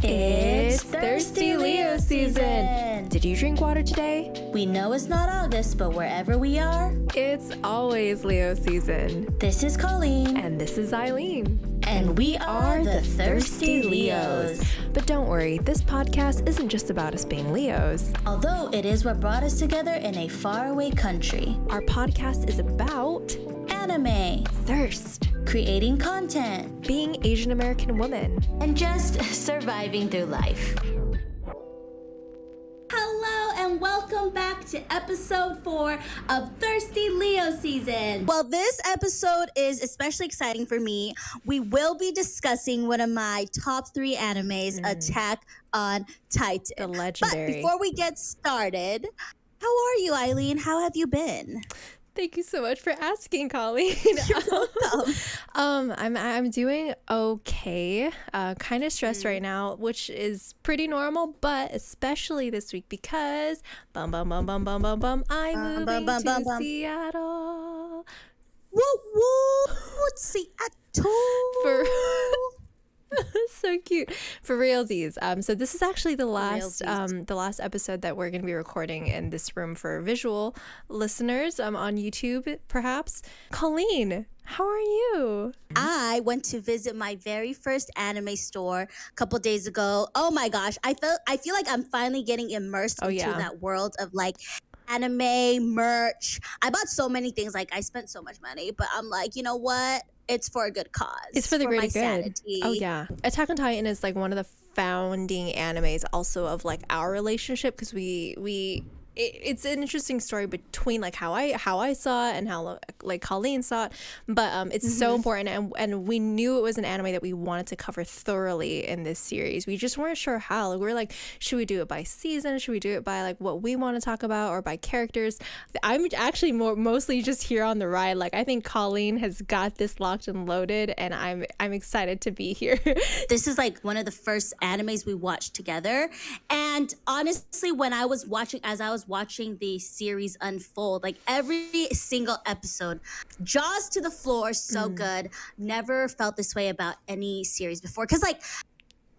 It's Thirsty Leo season. Did you drink water today? We know it's not August, but wherever we are, it's always Leo season. This is Colleen. And this is Eileen. And we are the Thirsty Leos. But don't worry, this podcast isn't just about us being Leos. Although it is what brought us together in a faraway country. Our podcast is about anime, thirst, creating content, being Asian American women, and just surviving through life. Hello and welcome back to episode 4 of Thirsty Leo season. Well, this episode is especially exciting for me. We will be discussing one of my top 3 animes, Attack on Titan. The legendary. But before we get started, how are you, Eileen? How have you been? Thank you so much for asking, Colleen. You're welcome. I'm doing okay. Kind of stressed right now, which is pretty normal, but especially this week because I'm moving to Seattle. Woo woo, Seattle. So cute. For realsies. So this is actually the last episode that we're going to be recording in this room for visual listeners on YouTube, perhaps. Colleen, how are you? I went to visit my very first anime store a couple days ago. Oh my gosh, I feel like I'm finally getting immersed into that world of like anime merch. I bought so many things. Like I spent so much money, but I'm like, you know what? It's for a good cause. It's for the greater good. Sanity. Oh yeah. Attack on Titan is like one of the founding animes also of like our relationship because it's an interesting story between like how I saw it and how like Colleen saw it, but it's so important and we knew it was an anime that we wanted to cover thoroughly in this series. We just weren't sure how. Like, we were like, should we do it by season? Should we do it by like what we want to talk about or by characters? I'm actually mostly just here on the ride. Like I think Colleen has got this locked and loaded, and I'm excited to be here. This is like one of the first animes we watched together, and honestly, as I was watching the series unfold, like every single episode, jaws to the floor, so good. Never felt this way about any series before, because like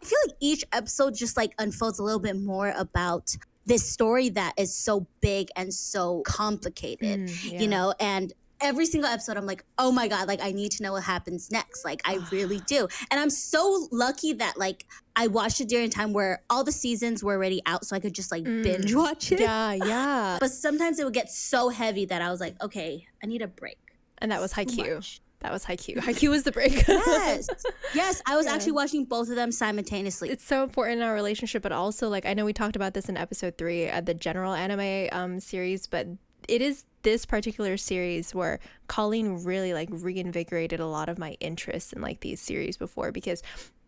I feel like each episode just like unfolds a little bit more about this story that is so big and so complicated, you know, and every single episode I'm like, oh my god, like I need to know what happens next. Like I really do. And I'm so lucky that like I watched it during a time where all the seasons were already out, so I could just like binge watch it. Yeah. But sometimes it would get so heavy that I was like, okay, I need a break. And that was Haikyuu. That was Haikyuu. Haikyuu was the break. Yes. I was actually watching both of them simultaneously. It's so important in our relationship, but also like I know we talked about this in episode 3 of the general anime series, but it is this particular series where Colleen really like reinvigorated a lot of my interest in like these series before, because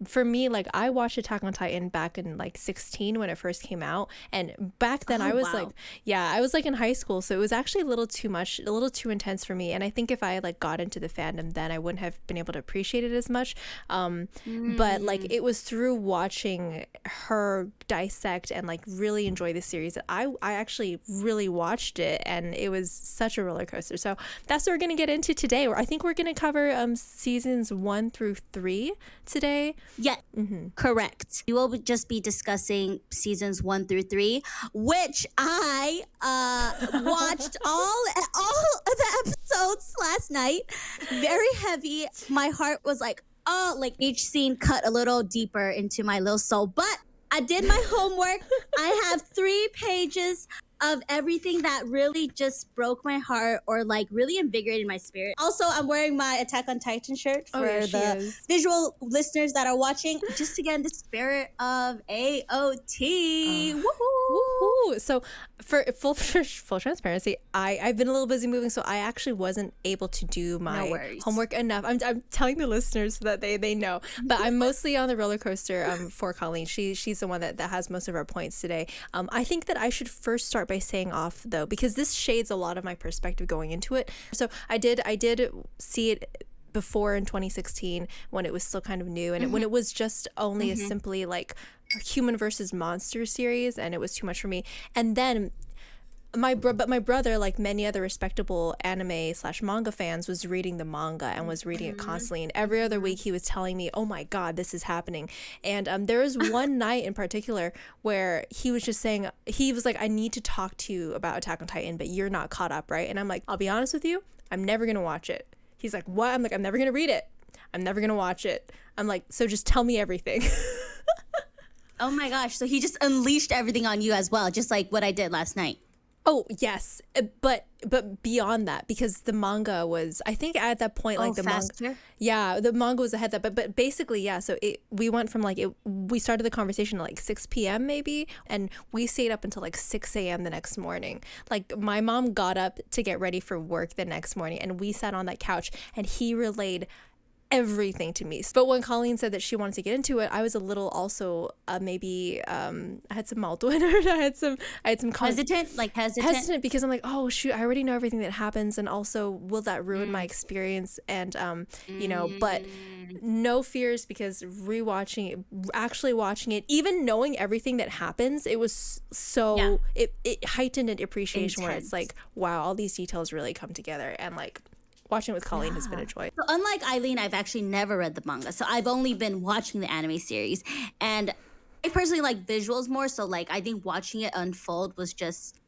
for me, like I watched Attack on Titan back in like 16 when it first came out, and back then I was like in high school, so it was actually a little too much, a little too intense for me, and I think if I like got into the fandom then I wouldn't have been able to appreciate it as much, but like it was through watching her dissect and like really enjoy the series that I actually really watched it, and it was such a roller coaster. So that's what we're gonna get into today. I think we're gonna cover seasons 1 through 3 today. Yeah, correct. We will just be discussing seasons 1 through 3, which I watched all of the episodes last night. Very heavy. My heart was like, oh, like each scene cut a little deeper into my little soul. But I did my homework. I have 3 pages of everything that really just broke my heart or like really invigorated my spirit. Also, I'm wearing my Attack on Titan shirt for the visual listeners that are watching, just to get in the spirit of AOT. Woohoo! So for full transparency, I've been a little busy moving, so I actually wasn't able to do my homework enough. I'm telling the listeners so that they know, but I'm mostly on the roller coaster for Colleen. She's the one that has most of our points today. I think that I should first start by saying off though, because this shades a lot of my perspective going into it. So I did see it before in 2016 when it was still kind of new, and when it was just only a simply like human versus monster series, and it was too much for me. And then But my brother, like many other respectable anime/manga fans, was reading the manga and was reading it constantly. And every other week he was telling me, "Oh my God, this is happening." And there was one night in particular where he was just saying, he was like, "I need to talk to you about Attack on Titan, but you're not caught up, right?" And I'm like, "I'll be honest with you, I'm never gonna watch it." He's like, "What?" I'm like, "I'm never gonna read it. I'm never gonna watch it." I'm like, "So just tell me everything." Oh my gosh. So he just unleashed everything on you as well, just like what I did last night. Oh yes, but beyond that, because the manga was, I think at that point, like the faster? the manga was ahead of that, but basically, yeah. So we went from we started the conversation at like 6 p.m. maybe, and we stayed up until like 6 a.m. the next morning. Like my mom got up to get ready for work the next morning, and we sat on that couch, and he relayed everything to me. But when Colleen said that she wanted to get into it, I was a little also maybe I had some malto in her. I had some hesitant because I'm like, oh shoot, I already know everything that happens, and also will that ruin my experience? And but no fears, because actually watching it, even knowing everything that happens, it was so it heightened an appreciation where it's like, wow, all these details really come together, and like watching it with Colleen has been a joy. So unlike Eileen, I've actually never read the manga. So I've only been watching the anime series. And I personally like visuals more. So like I think watching it unfold was just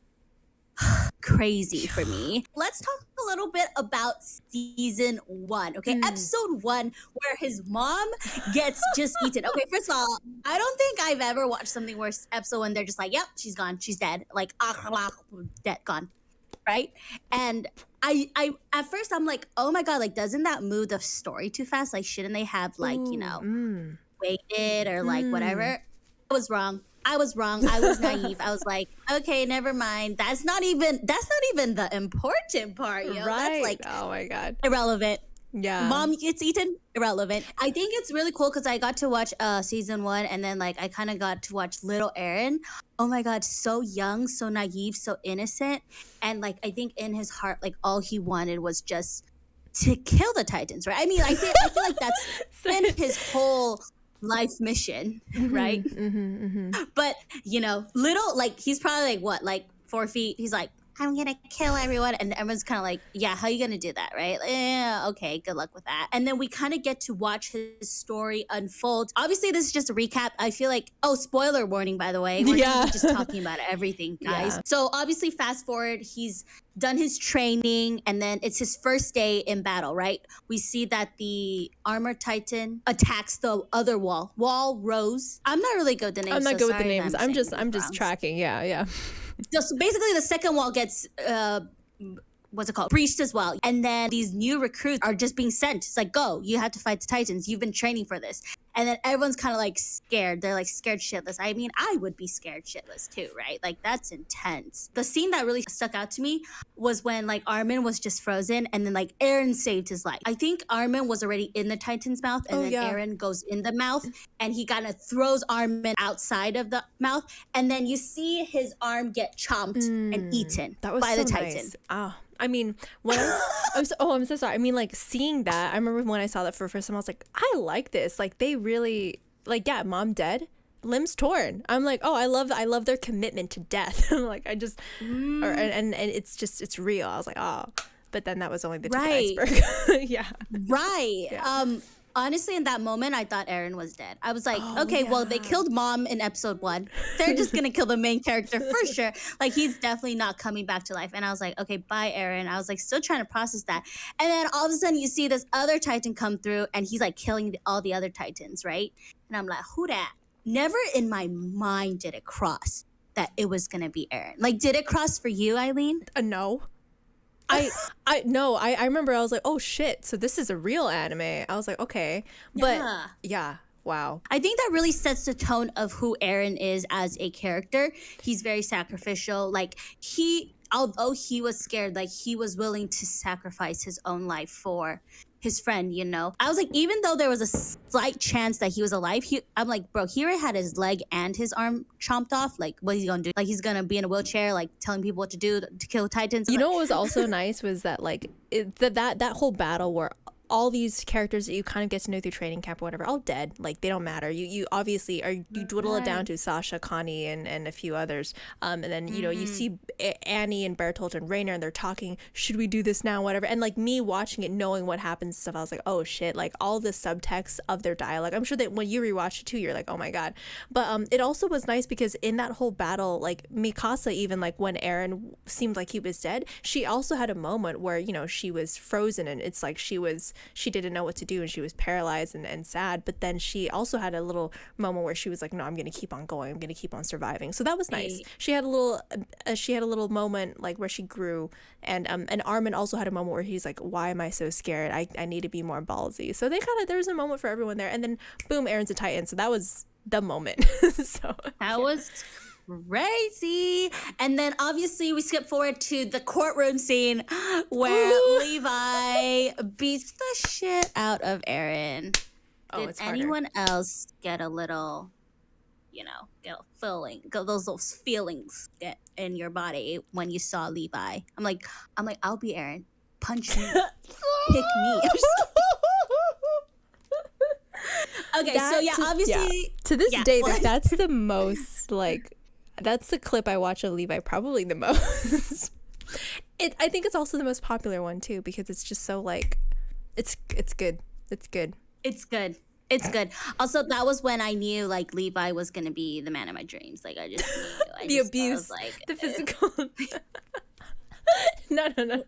crazy for me. Let's talk a little bit about season 1. Okay, episode 1, where his mom gets just eaten. Okay, first of all, I don't think I've ever watched something where episode 1 they're just like, yep, she's gone, she's dead. Like dead, gone. Right? And I at first I'm like, oh my God, like doesn't that move the story too fast? Like shouldn't they have like, waited or like whatever? I was wrong. I was naive. I was like, okay, never mind. That's not even the important part, yo. Right. That's like, oh my God, irrelevant. Yeah. Mom gets eaten, irrelevant. I think it's really cool because I got to watch season 1, and then like I kind of got to watch little Eren. Oh my God, so young, so naive, so innocent. And like I think in his heart, like all he wanted was just to kill the Titans, right? I mean, I feel like that's been his whole life mission, right? But little, like he's probably like what, like 4 feet. He's like, I'm gonna kill everyone, and everyone's kind of like, yeah, how are you gonna do that, right? Like, yeah, okay, good luck with that. And then we kind of get to watch his story unfold. Obviously, this is just a recap. I feel like, spoiler warning, by the way, we're just talking about everything, guys. Yeah. So obviously, fast forward, he's done his training, and then it's his first day in battle, right? We see that the armored titan attacks the other wall rose. I'm not really good with the names. I'm not good with the names. I'm just wrong. tracking. Yeah. So basically, the second wall gets breached as well, and then these new recruits are just being sent. It's like, go, you have to fight the Titans. You've been training for this. And then everyone's kind of like scared. They're like scared shitless. I mean, I would be scared shitless too, right? Like that's intense. The scene that really stuck out to me was when like Armin was just frozen, and then like Eren saved his life. I think Armin was already in the Titan's mouth, and then Eren goes in the mouth, and he kind of throws Armin outside of the mouth, and then you see his arm get chomped and eaten by the Titan. Nice. Oh. I mean, when I'm so sorry. I mean, like seeing that, I remember when I saw that for the first time, I was like, I like this. Like they really, like, yeah, mom dead, limbs torn. I'm like, oh, I love their commitment to death. I'm like, I just, and it's real. I was like, oh, but then that was only the tip of the iceberg. Yeah. Right. Yeah. Honestly, in that moment, I thought Eren was dead. I was like, well, they killed mom in episode 1. They're just going to kill the main character for sure. Like, he's definitely not coming back to life. And I was like, okay, bye, Eren. I was like, still trying to process that. And then all of a sudden, you see this other Titan come through, and he's like killing all the other Titans, right? And I'm like, who that? Never in my mind did it cross that it was going to be Eren. Like, did it cross for you, Eileen? No. I remember I was like, oh shit, so this is a real anime. I was like, okay. But yeah, wow. I think that really sets the tone of who Eren is as a character. He's very sacrificial. Like although he was scared, like he was willing to sacrifice his own life for his friend, I was like, even though there was a slight chance that he was alive, I'm like, bro, he already had his leg and his arm chomped off. Like, what is he gonna do? Like, he's gonna be in a wheelchair, like telling people what to do to kill Titans. You know what was also nice was that like that whole battle where all these characters that you kind of get to know through training camp or whatever, all dead. Like, they don't matter. You obviously are, you dwindle it down to Sasha, Connie, and a few others. And then, you know, you see Annie and Bertolt and Rainer, and they're talking, should we do this now, whatever. And like, me watching it, knowing what happens and stuff, I was like, oh shit, like all the subtext of their dialogue. I'm sure that when you rewatch it too, you're like, oh my God. But it also was nice because in that whole battle, like Mikasa, even like when Eren seemed like he was dead, she also had a moment where, you know, she was frozen, and it's like she didn't know what to do, and she was paralyzed and sad. But then she also had a little moment where she was like, no, I'm gonna keep on going, I'm gonna keep on surviving. So that was nice. She had a little moment like where she grew. And Armin also had a moment where he's like, why am I so scared? I need to be more ballsy. So there was a moment for everyone there. And then boom, Eren's a Titan. So that was the moment. So that was crazy. And then obviously we skip forward to the courtroom scene where Levi beats the shit out of Eren. Did anyone else get a little, you know, get those feelings get in your body when you saw Levi? I'm like, I'll be Eren. Punch me. Pick me. Okay, so yeah, obviously to this day, that's the most like, that's the clip I watch of Levi probably the most. I think it's also the most popular one too, because it's just so like, it's good. It's good. Also, that was when I knew like Levi was gonna be the man of my dreams. Like I just knew. The abuse, like the physical. No.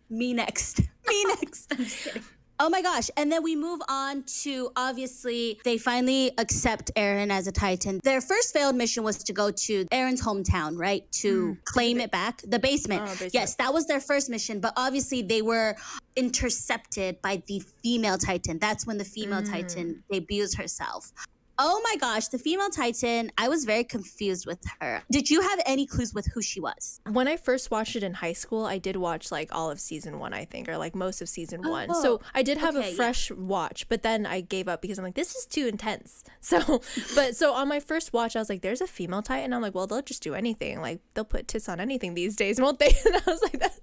Me next. I'm just kidding. Oh my gosh. And then we move on to, obviously, they finally accept Eren as a Titan. Their first failed mission was to go to Eren's hometown, right? To claim it back. The basement. Yes, that was their first mission. But obviously, they were intercepted by the female Titan. That's when the female Titan debuts herself. Oh my gosh, the female Titan, I was very confused with her. Did you have any clues with who she was? When I first watched it in high school, I did watch like all of season 1, I think, or like most of season 1. So I did have a fresh watch, but then I gave up because I'm like, this is too intense. So on my first watch, I was like, there's a female Titan. I'm like, well, they'll just do anything. Like, they'll put tits on anything these days, won't they? And I was like, that.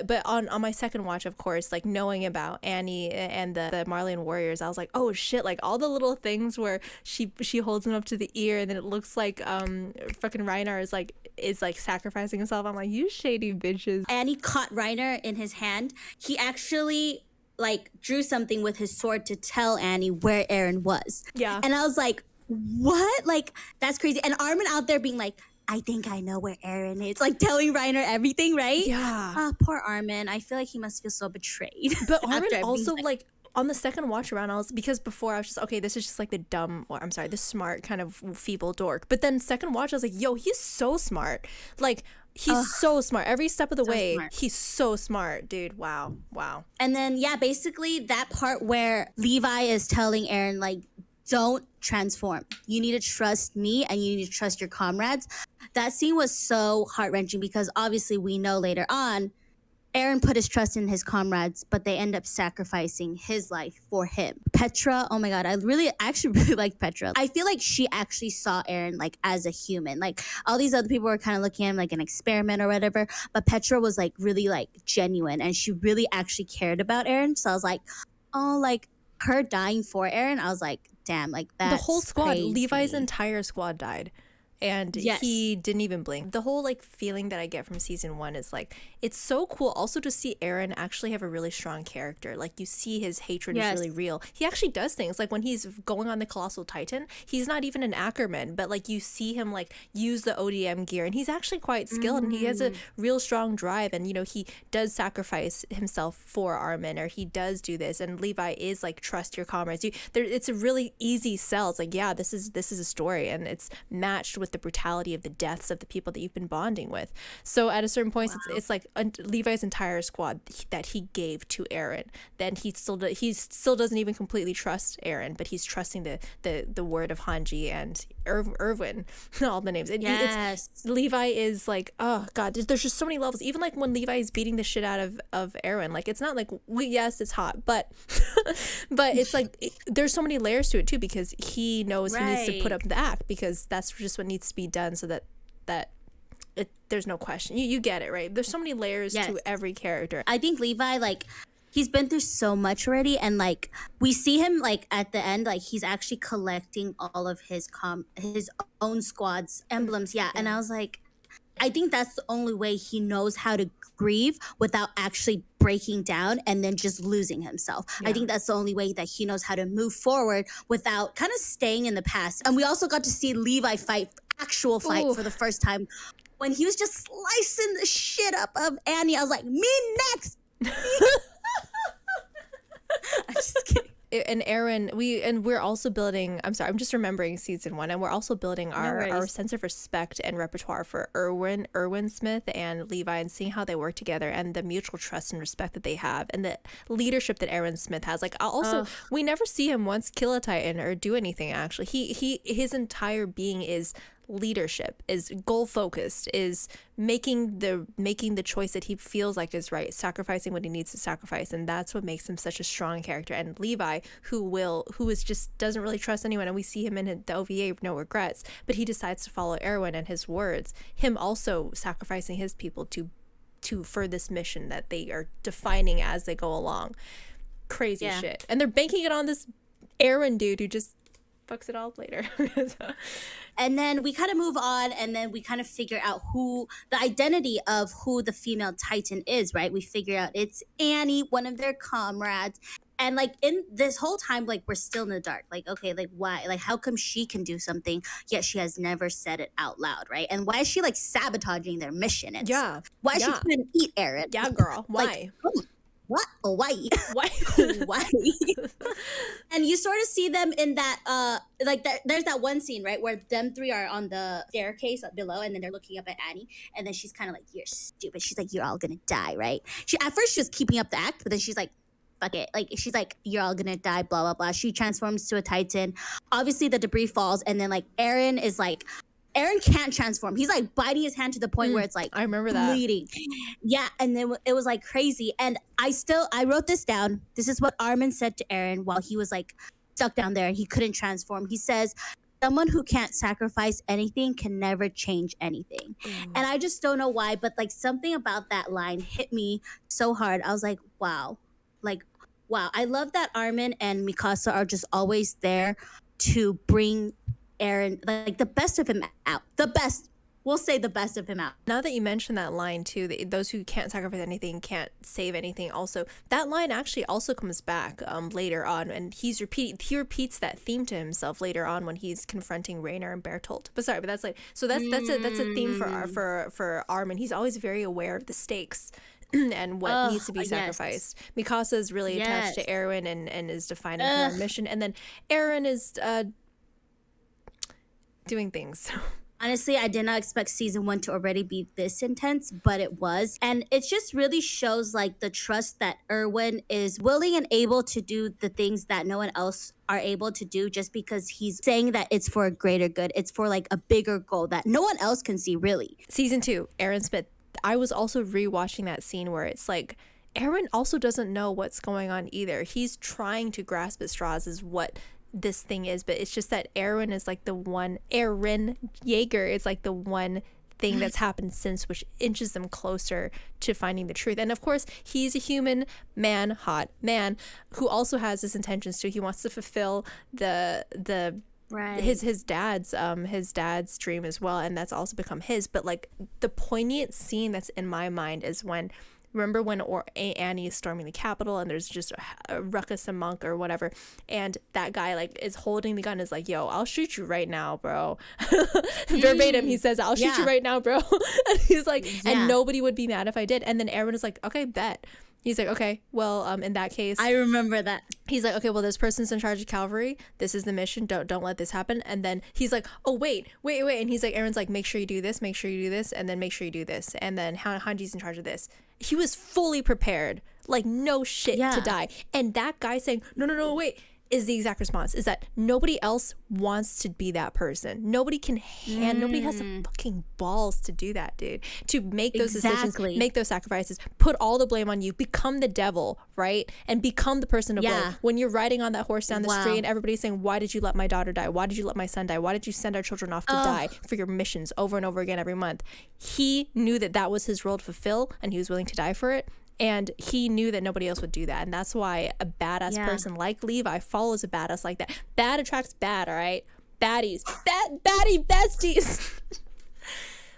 But on my second watch, of course, like knowing about Annie and the Marleyan warriors, I was like, oh shit, like all the little things where she holds him up to the ear, and then it looks like fucking Reiner is like sacrificing himself. I'm like, you shady bitches. Annie caught Reiner in his hand. He actually like drew something with his sword to tell Annie where Eren was. Yeah. And I was like, what? Like, that's crazy. And Armin out there being like, I think I know where Eren is. Like telling Reiner everything, right? Yeah. Poor Armin. I feel like he must feel so betrayed. But Armin also like on the second watch around, because before I was just, okay, this is just like the smart kind of feeble dork. But then second watch, I was like, yo, he's so smart. Like, he's so smart. Every step of the way, smart. He's so smart, dude. Wow. And then, yeah, basically that part where Levi is telling Eren, like, don't transform. You need to trust me, and you need to trust your comrades. That scene was so heart-wrenching because obviously we know later on Eren put his trust in his comrades, but they end up sacrificing his life for him. Petra, oh my God, I actually really like Petra. I feel like she actually saw Eren like as a human. Like all these other people were kind of looking at him like an experiment or whatever, but Petra was like really like genuine, and she really actually cared about Eren. So I was like, oh, like her dying for Eren, I was like, damn, like that's the whole squad, crazy. Levi's entire squad died. And yes. He didn't even blink. The whole like feeling that I get from season 1 is like, it's so cool also to see Eren actually have a really strong character. Like you see his hatred is really real. He actually does things like when he's going on the Colossal Titan, he's not even an Ackerman, but like you see him like use the ODM gear, and he's actually quite skilled, and he has a real strong drive, and you know, he does sacrifice himself for Armin, or he does do this, and Levi is like, trust your comrades. It's a really easy sell. It's like, yeah, this is a story, and it's matched with the brutality of the deaths of the people that you've been bonding with. So at a certain point, it's like Levi's entire squad that he gave to Eren. Then he still doesn't even completely trust Eren, but he's trusting the word of Hanji and Irwin, all the names. And Levi is like, oh God, there's just so many levels. Even like when Levi is beating the shit out of Eren, like it's not like, yes, it's hot, but but it's like there's so many layers to it too, because he knows he needs to put up the act, because that's just what needs to be done so that there's no question. You get it, right? There's so many layers Yes. to every character. I think Levi, like, he's been through so much already, and like we see him like at the end, like he's actually collecting all of his own squad's emblems. Yeah. And I was like, I think that's the only way he knows how to grieve without actually breaking down and then just losing himself. I think that's the only way that he knows how to move forward without kind of staying in the past. And we also got to see Levi actual fight for the first time when he was just slicing the shit up of Annie. I was like, me next. I'm just kidding. And Aaron, we're also building. I'm sorry, I'm just remembering season 1, and we're also building our sense of respect and repertoire for Irwin Smith and Levi, and seeing how they work together, and the mutual trust and respect that they have, and the leadership that Aaron Smith has. Like, also, we never see him once kill a Titan or do anything. Actually, his entire being is leadership, is goal focused, is making the choice that he feels like is right, sacrificing what he needs to sacrifice, and that's what makes him such a strong character. And Levi, who is just doesn't really trust anyone, and we see him in the OVA, No Regrets, but he decides to follow Erwin and his words, him also sacrificing his people to for this mission that they are defining as they go along. Crazy shit. And they're banking it on this Erwin dude who just fucks it all up later. And then we kind of move on, and then we kind of figure out who the identity of who the female Titan is, right? We figure out it's Annie, one of their comrades. And like in this whole time, like we're still in the dark. Like, okay, like why? Like how come she can do something yet she has never said it out loud, right? And why is she like sabotaging their mission? And why is she trying to eat Aaron? Yeah, girl. Why? Like, what? Oh, why? Why? Why? And you sort of see them in that, there's that one scene, right, where them three are on the staircase below, and then they're looking up at Annie, and then she's kind of like, "You're stupid." She's like, "You're all gonna die," right? At first she was keeping up the act, but then she's like, fuck it. Like, she's like, "You're all gonna die," blah, blah, blah. She transforms to a Titan. Obviously, the debris falls, and then, like, Aaron can't transform. He's like biting his hand to the point where it's like I remember that bleeding. Yeah, and then it was like crazy. And I wrote this down. This is what Armin said to Aaron while he was like stuck down there and he couldn't transform. He says, "Someone who can't sacrifice anything can never change anything." And I just don't know why, but like something about that line hit me so hard. I was like, wow. Like, wow. I love that Armin and Mikasa are just always there to bring Aaron, like the best of him out. The best. We'll say the best of him out. Now that you mentioned that line too, those who can't sacrifice anything can't save anything. Also, that line actually also comes back later on, and he repeats that theme to himself later on when he's confronting Rainer and Bertolt. But that's like, so that's a theme for Armin. He's always very aware of the stakes and what needs to be sacrificed. Mikasa is really attached to Erwin and is defining her mission, and then Aaron is doing things. Honestly, I did not expect season 1 to already be this intense, but it was. And it just really shows like the trust that Irwin is willing and able to do the things that no one else are able to do, just because he's saying that it's for a greater good. It's for like a bigger goal that no one else can see, really. Season 2, Aaron Smith. I was also rewatching that scene where it's like Aaron also doesn't know what's going on either. He's trying to grasp at straws as what this thing is, but it's just that Aaron is like the one, Aaron Yeager is like the one thing that's happened since, which inches them closer to finding the truth. And of course, he's a human man, hot man, who also has his intentions too. He wants to fulfill the right. his dad's dream as well, and that's also become his. But like the poignant scene that's in my mind is when, remember when Annie is storming the Capitol and there's just a ruckus, a monk or whatever, and that guy like is holding the gun, is like, "Yo, I'll shoot you right now, bro." Verbatim, he says, "I'll shoot you right now, bro." And he's like, and nobody would be mad if I did. And then Aaron is like, "Okay, bet." He's like, "Okay, well, in that case," I remember that. He's like, "Okay, well, this person's in charge of cavalry. This is the mission. Don't let this happen." And then he's like, "Oh, wait." And he's like, Aaron's like, "Make sure you do this, and then make sure you do this. And then Hanji's in charge of this." He was fully prepared, like no shit, to die. And that guy saying, no, wait. is the exact response, is that nobody else wants to be that person. Nobody can nobody has the fucking balls to do that, dude. To make those decisions, make those sacrifices, put all the blame on you, become the devil, right? And become the person to blame. When you're riding on that horse down the street and everybody's saying, why did you let my daughter die? Why did you let my son die? Why did you send our children off to die for your missions over and over again every month? He knew that that was his role to fulfill, and he was willing to die for it. And he knew that nobody else would do that. And that's why a badass person like Levi follows a badass like that. Bad attracts bad, all right? Baddies. Baddie besties.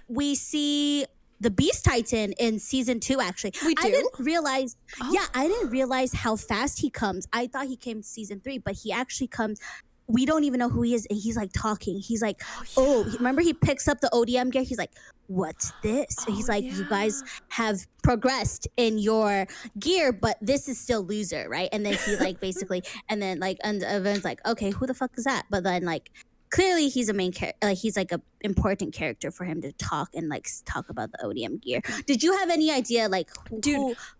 We see the Beast Titan in season 2, actually. We do? I didn't realize, I didn't realize how fast he comes. I thought he came season 3, but he actually comes. We don't even know who he is, and he's like talking. He's like, remember he picks up the ODM gear? He's like, what's this? And he's like, you guys have progressed in your gear, but this is still loser, right? And then he like basically, and then like, and everyone's like, okay, who the fuck is that? But then like, clearly he's a main character, like he's like a important character for him to talk and like talk about the ODM gear. Did you have any idea like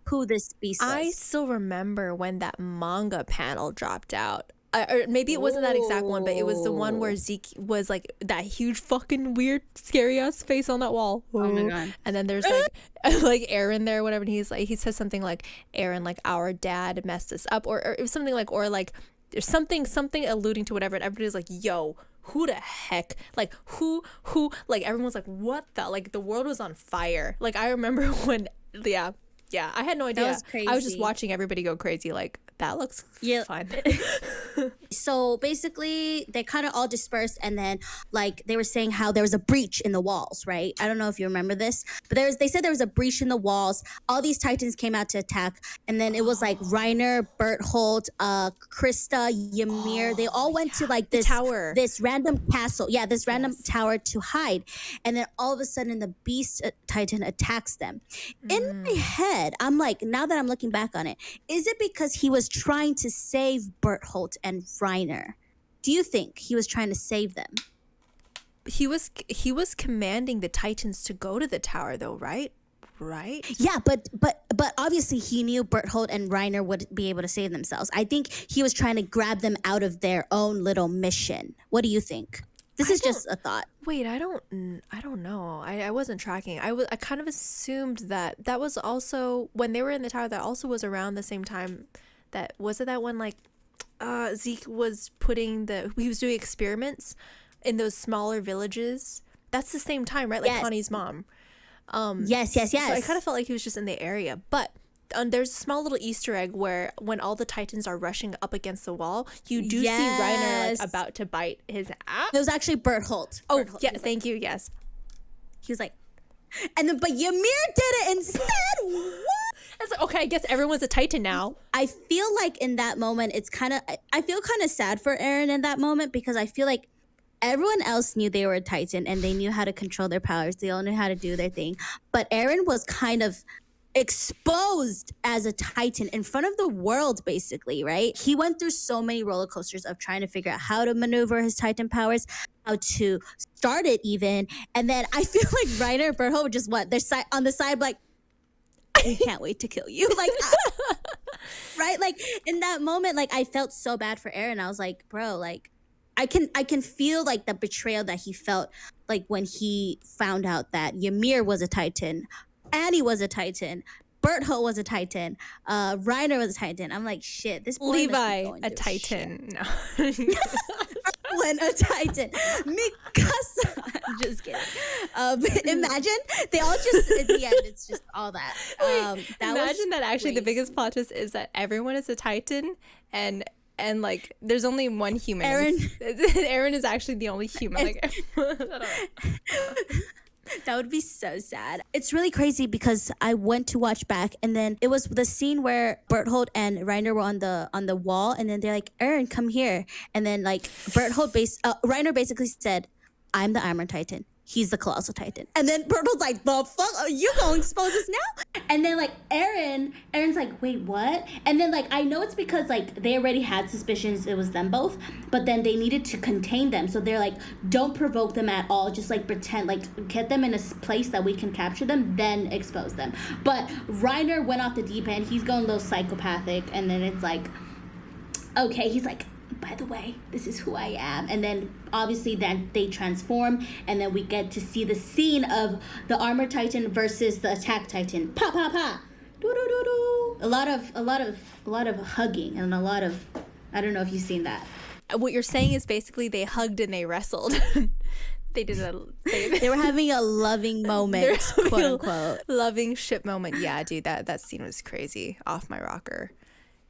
who this beast was? I still remember when that manga panel dropped out. Or maybe it wasn't that exact one, but it was the one where Zeke was like that huge fucking weird scary ass face on that wall. Oh my god! And then there's like like Aaron there, whatever. And he's like, he says something like, "Aaron, like our dad messed us up," or it was something like, or like there's something alluding to whatever. And everybody's like, "Yo, who the heck? Like who? Like everyone's like, what the? Like the world was on fire." Like I remember when, yeah, I had no idea. That was crazy. I was just watching everybody go crazy. Like that looks fun. So basically, they kind of all dispersed, and then like they were saying how there was a breach in the walls, right? I don't know if you remember this, but they said there was a breach in the walls. All these Titans came out to attack, and then it was like Reiner, Berthold, Krista, Ymir. They all went to like this tower, this random castle, this random tower to hide, and then all of a sudden the Beast Titan attacks them. In my head, I'm like, now that I'm looking back on it, is it because he was trying to save Berthold and Reiner? Do you think he was trying to save them? He was commanding the Titans to go to the tower, though, right? Yeah, but obviously he knew Berthold and Reiner would be able to save themselves. I think he was trying to grab them out of their own little mission. What do you think? This is just a thought. Wait, I don't know. I wasn't tracking. I kind of assumed that was also when they were in the tower. That also was around the same time. That was it. That one like Zeke was he was doing experiments in those smaller villages. That's the same time, right? Like Connie's mom. Yes. So I kind of felt like he was just in the area, but there's a small little Easter egg where when all the Titans are rushing up against the wall, you do see Reiner like about to bite his ass. It was actually Berthold. Oh, yeah, thank you. Yes. He was like, and then but Ymir did it instead. What? It's like, okay, I guess everyone's a Titan now. I feel like in that moment, I feel kind of sad for Eren in that moment, because I feel like everyone else knew they were a Titan and they knew how to control their powers. They all knew how to do their thing. But Eren was kind of exposed as a Titan in front of the world, basically, right? He went through so many roller coasters of trying to figure out how to maneuver his Titan powers, how to start it even. And then I feel like Reiner and Berthold just went on the side like, we can't wait to kill you. Like, right? Like in that moment, like I felt so bad for Eren. I was like, bro, like I can feel like the betrayal that he felt like when he found out that Ymir was a Titan, Annie was a Titan, Berthold was a Titan, Reiner was a Titan. I'm like, shit, this boy Levi a Titan. No. When a Titan, Mikasa. I'm just kidding. Imagine they all just in the end. It's just all that. Imagine that actually the biggest plot twist is that everyone is a Titan and like there's only one human. Eren is actually the only human. Like, that would be so sad. It's really crazy because I went to watch back, and then it was the scene where Berthold and Reiner were on the wall, and then they're like, Eren, come here. And then like Reiner basically said, I'm the Armor Titan. He's the Colossal Titan. And then Berthold's like, the fuck? Are you going to expose us now? And then like Eren's like, wait, what? And then like, I know it's because like they already had suspicions it was them both, but then they needed to contain them. So they're like, don't provoke them at all. Just like pretend, like get them in a place that we can capture them, then expose them. But Reiner went off the deep end. He's going a little psychopathic. And then it's like, okay, he's like, by the way, this is who I am. And then obviously then they transform, and then we get to see the scene of the Armor Titan versus the Attack Titan. Pa pa pa. Do do do do. A lot of hugging and a lot of, I don't know if you've seen that. What you're saying is basically they hugged and they wrestled. They did a. They were having a loving moment, quote unquote. Loving ship moment. Yeah, dude, that scene was crazy. Off my rocker.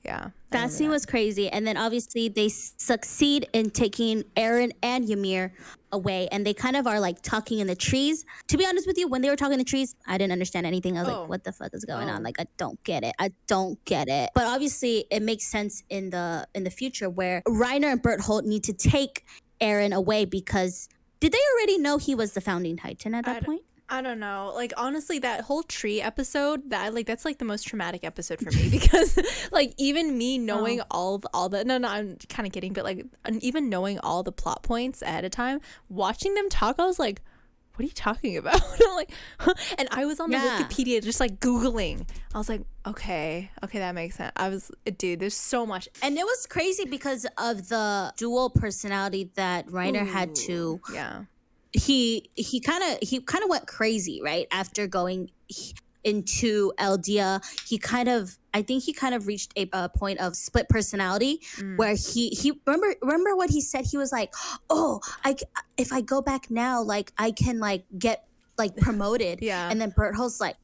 Yeah. That scene was crazy. And then obviously they succeed in taking Eren and Ymir away, and they kind of are like talking in the trees. To be honest with you, when they were talking in the trees, I didn't understand anything. I was like, what the fuck is going on? Like, I don't get it. But obviously it makes sense in the future where Reiner and Berthold need to take Eren away, because did they already know he was the founding Titan at that point? I don't know. Like, honestly, that whole tree episode, that's like the most traumatic episode for me, because like even me knowing all the no, I'm kind of kidding, but like even knowing all the plot points ahead of time, watching them talk, I was like, what are you talking about? I'm like, huh? And I was on the Wikipedia just like Googling. I was like, okay, that makes sense. Dude, there's so much. And it was crazy because of the dual personality that Reiner had to. Yeah. He kind of went crazy, right? After going into Eldia, I think he kind of reached a point of split personality where he remember what he said. He was like, "Oh, if I go back now, like I can like get like promoted." Yeah. And then Berthold's like,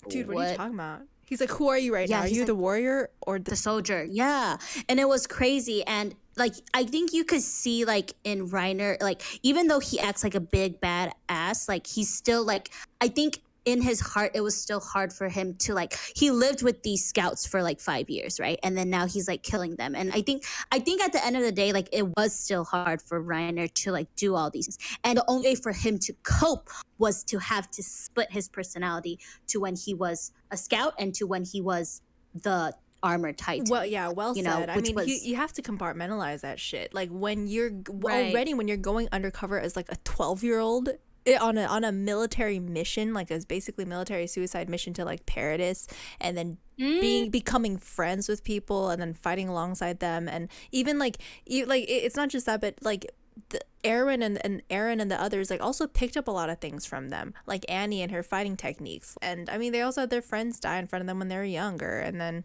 "Dude, what are you talking about?" He's like, "Who are you right now? Are you like, the warrior or the soldier?" Yeah. And it was crazy. And like, I think you could see like in Reiner, like even though he acts like a big bad ass, like he's still like, I think in his heart, it was still hard for him to like, he lived with these scouts for like 5 years, right? And then now he's like killing them. And I think at the end of the day, like it was still hard for Reiner to like do all these things. And the only way for him to cope was to have to split his personality to when he was a scout and to when he was the Armor Titan. Well, yeah, well said. I mean, you have to compartmentalize that shit. Like when you're when you're going undercover as like a 12-year-old on a military mission, like it's basically military suicide mission to like Paradis, and then becoming friends with people and then fighting alongside them, and even like it's not just that, but like Erwin and Eren and the others like also picked up a lot of things from them, like Annie and her fighting techniques. And I mean, they also had their friends die in front of them when they were younger. And then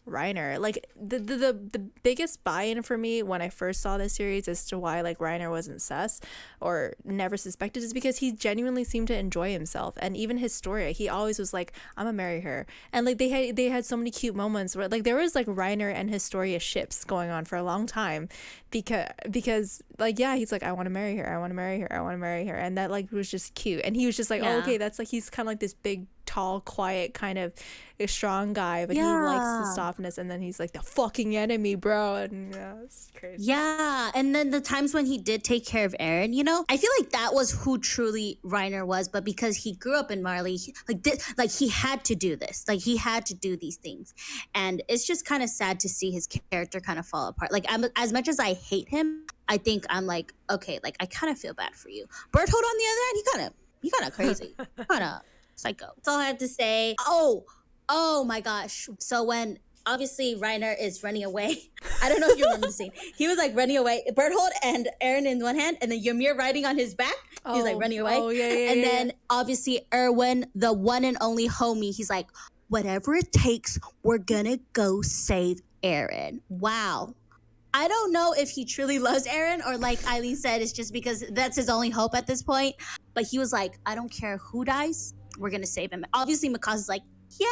Reiner, like the biggest buy-in for me when I first saw this series as to why like Reiner wasn't sus or never suspected is because he genuinely seemed to enjoy himself. And even Historia, he always was like, I'm gonna marry her. And like they had so many cute moments where like there was like Reiner and Historia ships going on for a long time because like, yeah, he's like, I want to marry her, and that like was just cute. And he was just like, oh, okay, that's like, he's kind of like this big, tall, quiet, kind of a strong guy, but he likes the softness. And then he's like the fucking enemy, bro. And yeah, it's crazy. Yeah. And then the times when he did take care of Eren, you know, I feel like that was who truly Reiner was. But because he grew up in Marley, he had to do this, like he had to do these things. And it's just kind of sad to see his character kind of fall apart. Like as much as I hate him, I think I'm like, okay, like I kind of feel bad for you. Berthold, on the other hand, he kind of crazy, kind of psycho. That's all I have to say. Oh my gosh. So when obviously Reiner is running away, I don't know if you remember the scene. He was like running away, Berthold and Eren in one hand, and then Ymir riding on his back. He's like running away. And then obviously Irwin, the one and only homie, he's like, whatever it takes, we're gonna go save Eren. Wow. I don't know if he truly loves Eren or like Eileen said, it's just because that's his only hope at this point. But he was like, I don't care who dies, we're gonna save him. Obviously Mikasa's like, yeah,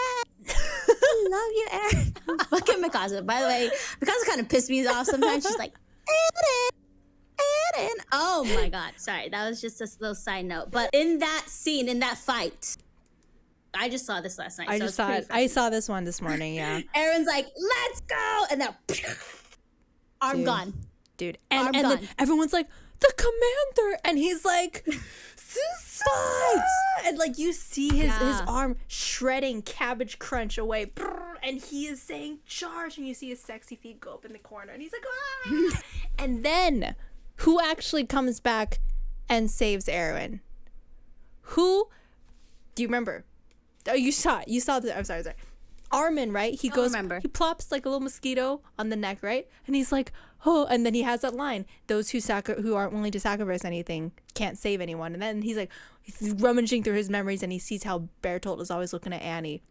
I love you, Eren. Fucking Mikasa. By the way, Mikasa kind of pissed me off sometimes. She's like, Eren. Oh my god, sorry, that was just a little side note. But in that scene, in that fight, I just saw this last night. I saw this one this morning. Yeah. Eren's like, let's go, and then arm gone, dude. And then everyone's like, the commander, and he's like, fight! And like you see his arm shredding Cabbage Crunch away, and he is saying charge, and you see his sexy feet go up in the corner, and he's like, ah! And then who actually comes back and saves Erwin? Who do you remember? Oh, you saw it. I'm sorry. Armin, right? He goes, remember. he plops like a little mosquito on the neck, right? And he's like, oh, and then he has that line, those who aren't willing to sacrifice anything can't save anyone. And then he's like, he's rummaging through his memories and he sees how Bertolt is always looking at Annie.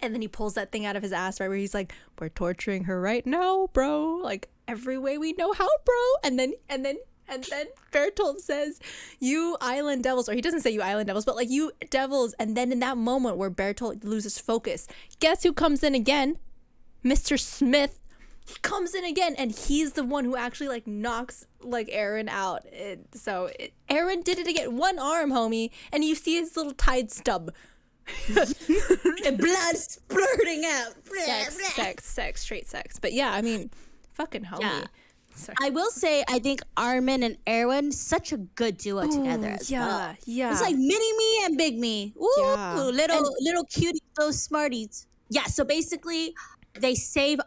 And then he pulls that thing out of his ass, right, where he's like, we're torturing her right now, bro. Like, every way we know how, bro. And then Bertolt says, you island devils, or he doesn't say you island devils, but like, you devils. And then in that moment where Bertolt loses focus, guess who comes in again? Mr. Smith. He comes in again, and he's the one who actually like knocks like Aaron out. Aaron did it again. One arm, homie, and you see his little tide stub. And blood splurting out. Sex, straight sex. But yeah, I mean, fucking homie. Yeah. Sorry. I will say, I think Armin and Irwin, such a good duo together as well. Yeah. It's like mini me and big me. Ooh, Yeah. little cuties, those smarties. Yeah, so basically they save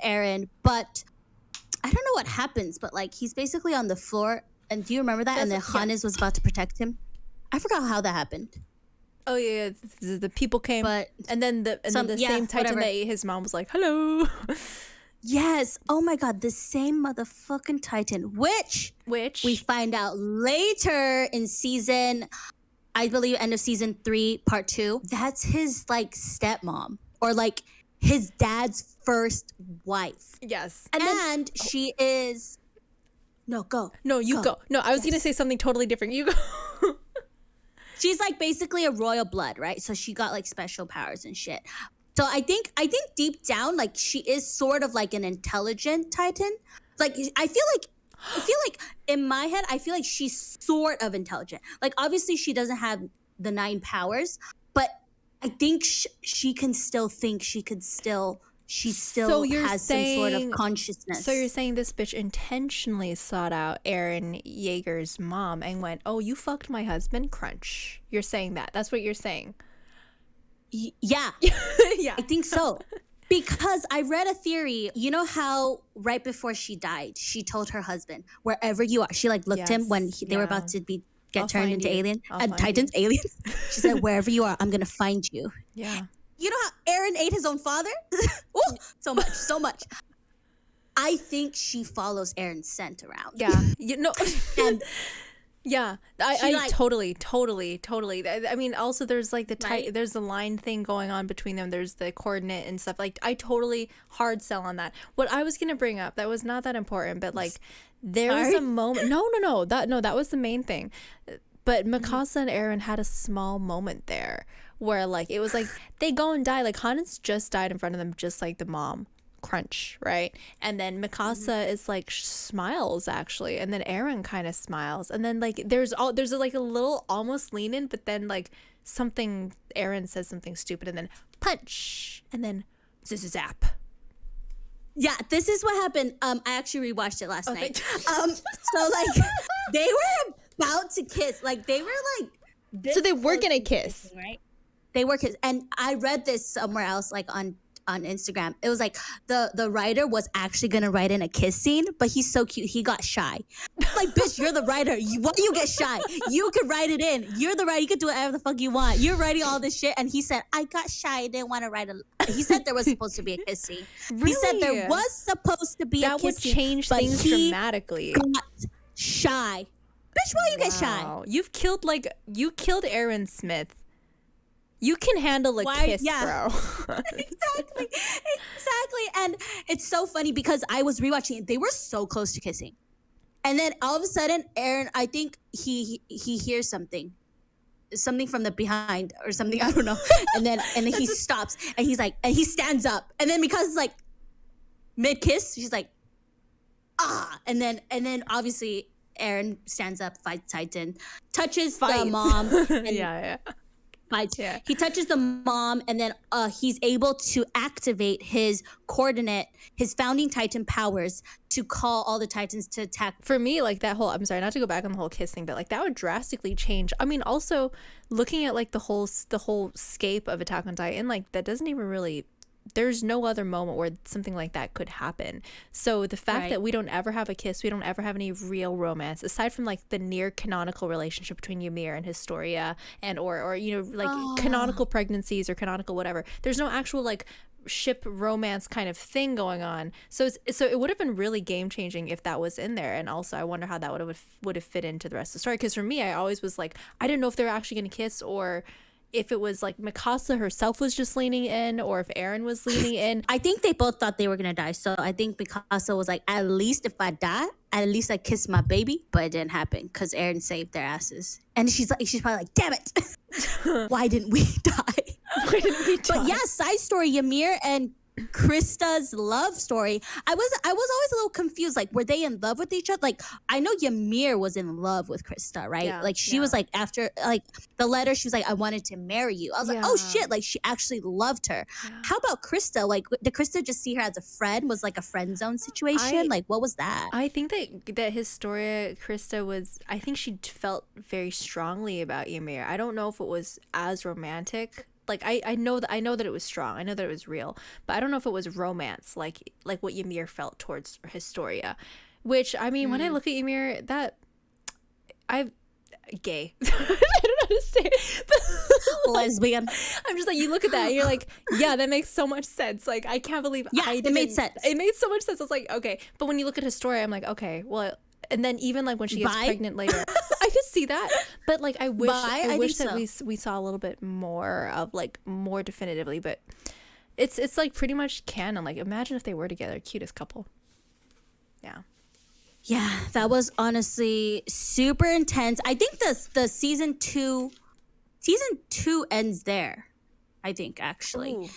Aaron, but I don't know what happens, but like he's basically on the floor. And do you remember that? And then Hannes was about to protect him. I forgot how that happened. Oh yeah, the people came, But and then the same Titan whatever. that ate his mom was like, hello. Yes. Oh my God, the same motherfucking Titan, which we find out later in season, I believe, end of season 3, part 2. That's his like stepmom, or like his dad's first wife. Yes. And she is. No, go. No, you go. No, I was gonna say something totally different. You go. She's like basically a royal blood, right? So she got like special powers and shit. So I think deep down, like she is sort of like an intelligent Titan. Like I feel like in my head, I feel like she's sort of intelligent. Like obviously she doesn't have the 9 powers, but I think she can still think. She still has some sort of consciousness. So you're saying this bitch intentionally sought out Aaron Yeager's mom and went, oh, you fucked my husband? Crunch. You're saying that. That's what you're saying. Yeah. Yeah. I think so. Because I read a theory. You know how right before she died, she told her husband, wherever you are, she like looked him when they were about to get turned into Titans, aliens. She said, wherever you are, I'm going to find you. Yeah. You know how Aaron ate his own father? Ooh, so much. I think she follows Aaron's scent around. Yeah. And yeah, I totally. I mean, also there's like there's the line thing going on between them. There's the coordinate and stuff. Like I totally hard sell on that. What I was gonna bring up that was not that important, but like there was a moment. No, that was the main thing. But Mikasa and Aaron had a small moment there where like it was like they go and die. Like Hannes just died in front of them, just like the mom. Crunch, right? And then Mikasa is like smiles actually, and then Aaron kind of smiles, and then like there's like a little almost lean in, but then like something Aaron says something stupid, and then punch, and then zap. Yeah, this is what happened. I actually rewatched it last night. So like they were about to kiss, like they were like so they were gonna kiss, kissing, right? They were kiss, and I read this somewhere else, like on Instagram. It was like the writer was actually gonna write in a kiss scene, but he's so cute, he got shy. Like, bitch, you're the writer. Why do you get shy? You could write it in. You're the writer. You could do whatever the fuck you want. You're writing all this shit. And he said, I got shy. I didn't want to write he said there was supposed to be a kiss scene. Really? He said there was supposed to be a kiss scene. That would change things dramatically. Got shy. Bitch, why you get shy? You killed Aaron Smith. You can handle a kiss, bro. Exactly. And it's so funny because I was rewatching it. They were so close to kissing. And then all of a sudden, Aaron, I think he hears something from the behind or something. I don't know. And then he stops and he's like, and he stands up. And then because it's like mid kiss, she's like, ah. And then obviously Aaron stands up, fights Titan, touches the mom. And yeah. Fights. Yeah. He touches the mom, and then he's able to activate his founding Titan powers to call all the Titans to attack. For me, like that whole, I'm sorry, not to go back on the whole kiss thing, but like that would drastically change. I mean, also looking at like the whole scape of Attack on Titan, like that doesn't even really there's no other moment where something like that could happen. So the fact that we don't ever have a kiss, we don't ever have any real romance, aside from like the near canonical relationship between Ymir and Historia, and or you know, like canonical pregnancies or canonical whatever. There's no actual like ship romance kind of thing going on. So it would have been really game changing if that was in there. And also I wonder how that would have fit into the rest of the story, because for me, I always was like, I didn't know if they were actually going to kiss, or if it was like Mikasa herself was just leaning in, or if Eren was leaning in. I think they both thought they were gonna die. So I think Mikasa was like, at least if I die, at least I kiss my baby. But it didn't happen because Eren saved their asses. And she's probably like, damn it. Why didn't we die? Why didn't we die? But yeah, side story, Ymir and Krista's love story. I was always a little confused. Like, were they in love with each other? Like, I know Ymir was in love with Krista, right? Yeah, like she was like, after like the letter, she was like, I wanted to marry you. I was like, oh shit, like she actually loved her. How about Krista? Like, did Krista just see her as a friend? Was like a friend zone situation? Like, what was that? I think that Historia, Krista was, I think she felt very strongly about Ymir. I don't know if it was as romantic. Like I know that it was strong. I know that it was real, but I don't know if it was romance like what Ymir felt towards Historia. Which, I mean, when I look at Ymir, that gay. I don't know how to say it. Lesbian. I'm just like, you look at that and you're like, yeah, that makes so much sense. Like, I can't believe it made sense. It made so much sense. I was like, okay. But when you look at Historia, I'm like, okay, well, and then even like when she gets pregnant later, I could see that. But like, I wish that we saw a little bit more of like more definitively. But it's like pretty much canon. Like, imagine if they were together, cutest couple. Yeah. Yeah, that was honestly super intense. I think the season two ends there. I think actually. Ooh.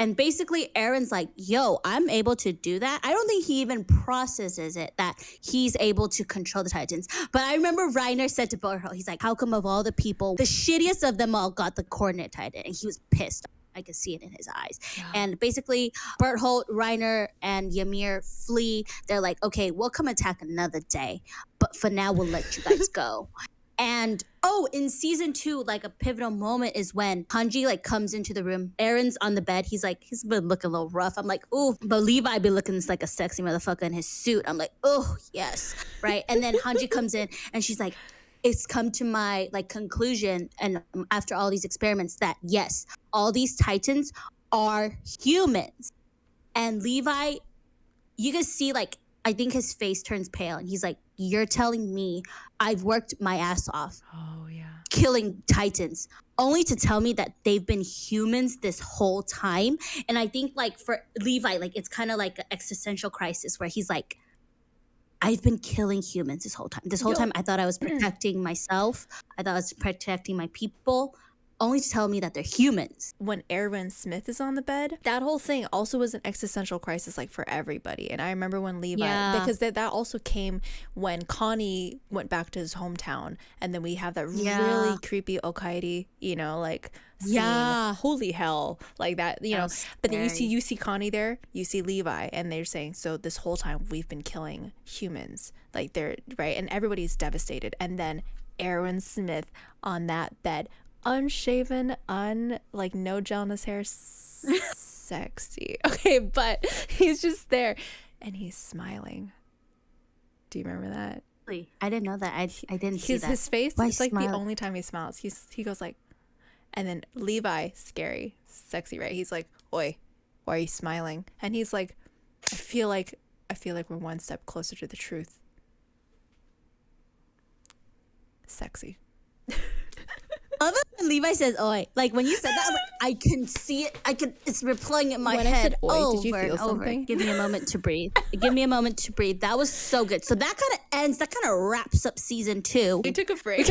And basically Eren's like, yo, I'm able to do that. I don't think he even processes it, that he's able to control the Titans. But I remember Reiner said to Berthold, he's like, how come of all the people, the shittiest of them all got the coordinate Titan? And he was pissed. I could see it in his eyes. Yeah. And basically Berthold, Reiner, and Ymir flee. They're like, okay, we'll come attack another day. But for now, we'll let you guys go. And in season 2, like a pivotal moment is when Hanji like comes into the room. Eren's on the bed. He's been looking a little rough. I'm like, ooh, but Levi be looking like a sexy motherfucker in his suit. I'm like, oh yes, right. And then Hanji comes in and she's like, it's come to my like conclusion, and after all these experiments, that yes, all these Titans are humans. And Levi, you can see like, I think his face turns pale and he's like, you're telling me I've worked my ass off killing Titans only to tell me that they've been humans this whole time? And I think like for Levi, like it's kind of like an existential crisis where he's like, I've been killing humans this whole time. This whole time I thought I was protecting myself. I thought I was protecting my people, only to tell me that they're humans. When Erwin Smith is on the bed, that whole thing also was an existential crisis, like for everybody. And I remember when Levi, because that also came when Connie went back to his hometown, and then we have that really creepy Okaidi, you know, like scene. Holy hell, like that, you know. But then you see Connie there, you see Levi, and they're saying, so this whole time we've been killing humans, like they're right, and everybody's devastated. And then Erwin Smith on that bed, unshaven, like no gel in his hair, sexy. Okay, but he's just there and he's smiling. Do you remember that? I didn't know that. I didn't see that. His face, it's like the only time he smiles. He goes like, and then Levi, scary, sexy, right? He's like, oi, why are you smiling? And he's like, I feel like we're one step closer to the truth. Sexy. Other than Levi says oi, like when you said that, I was like, I can see it. It's replaying in my head. I said oi, did you feel something? Give me a moment to breathe. Give me a moment to breathe. That was so good. So that kind of wraps up season 2. We took a break.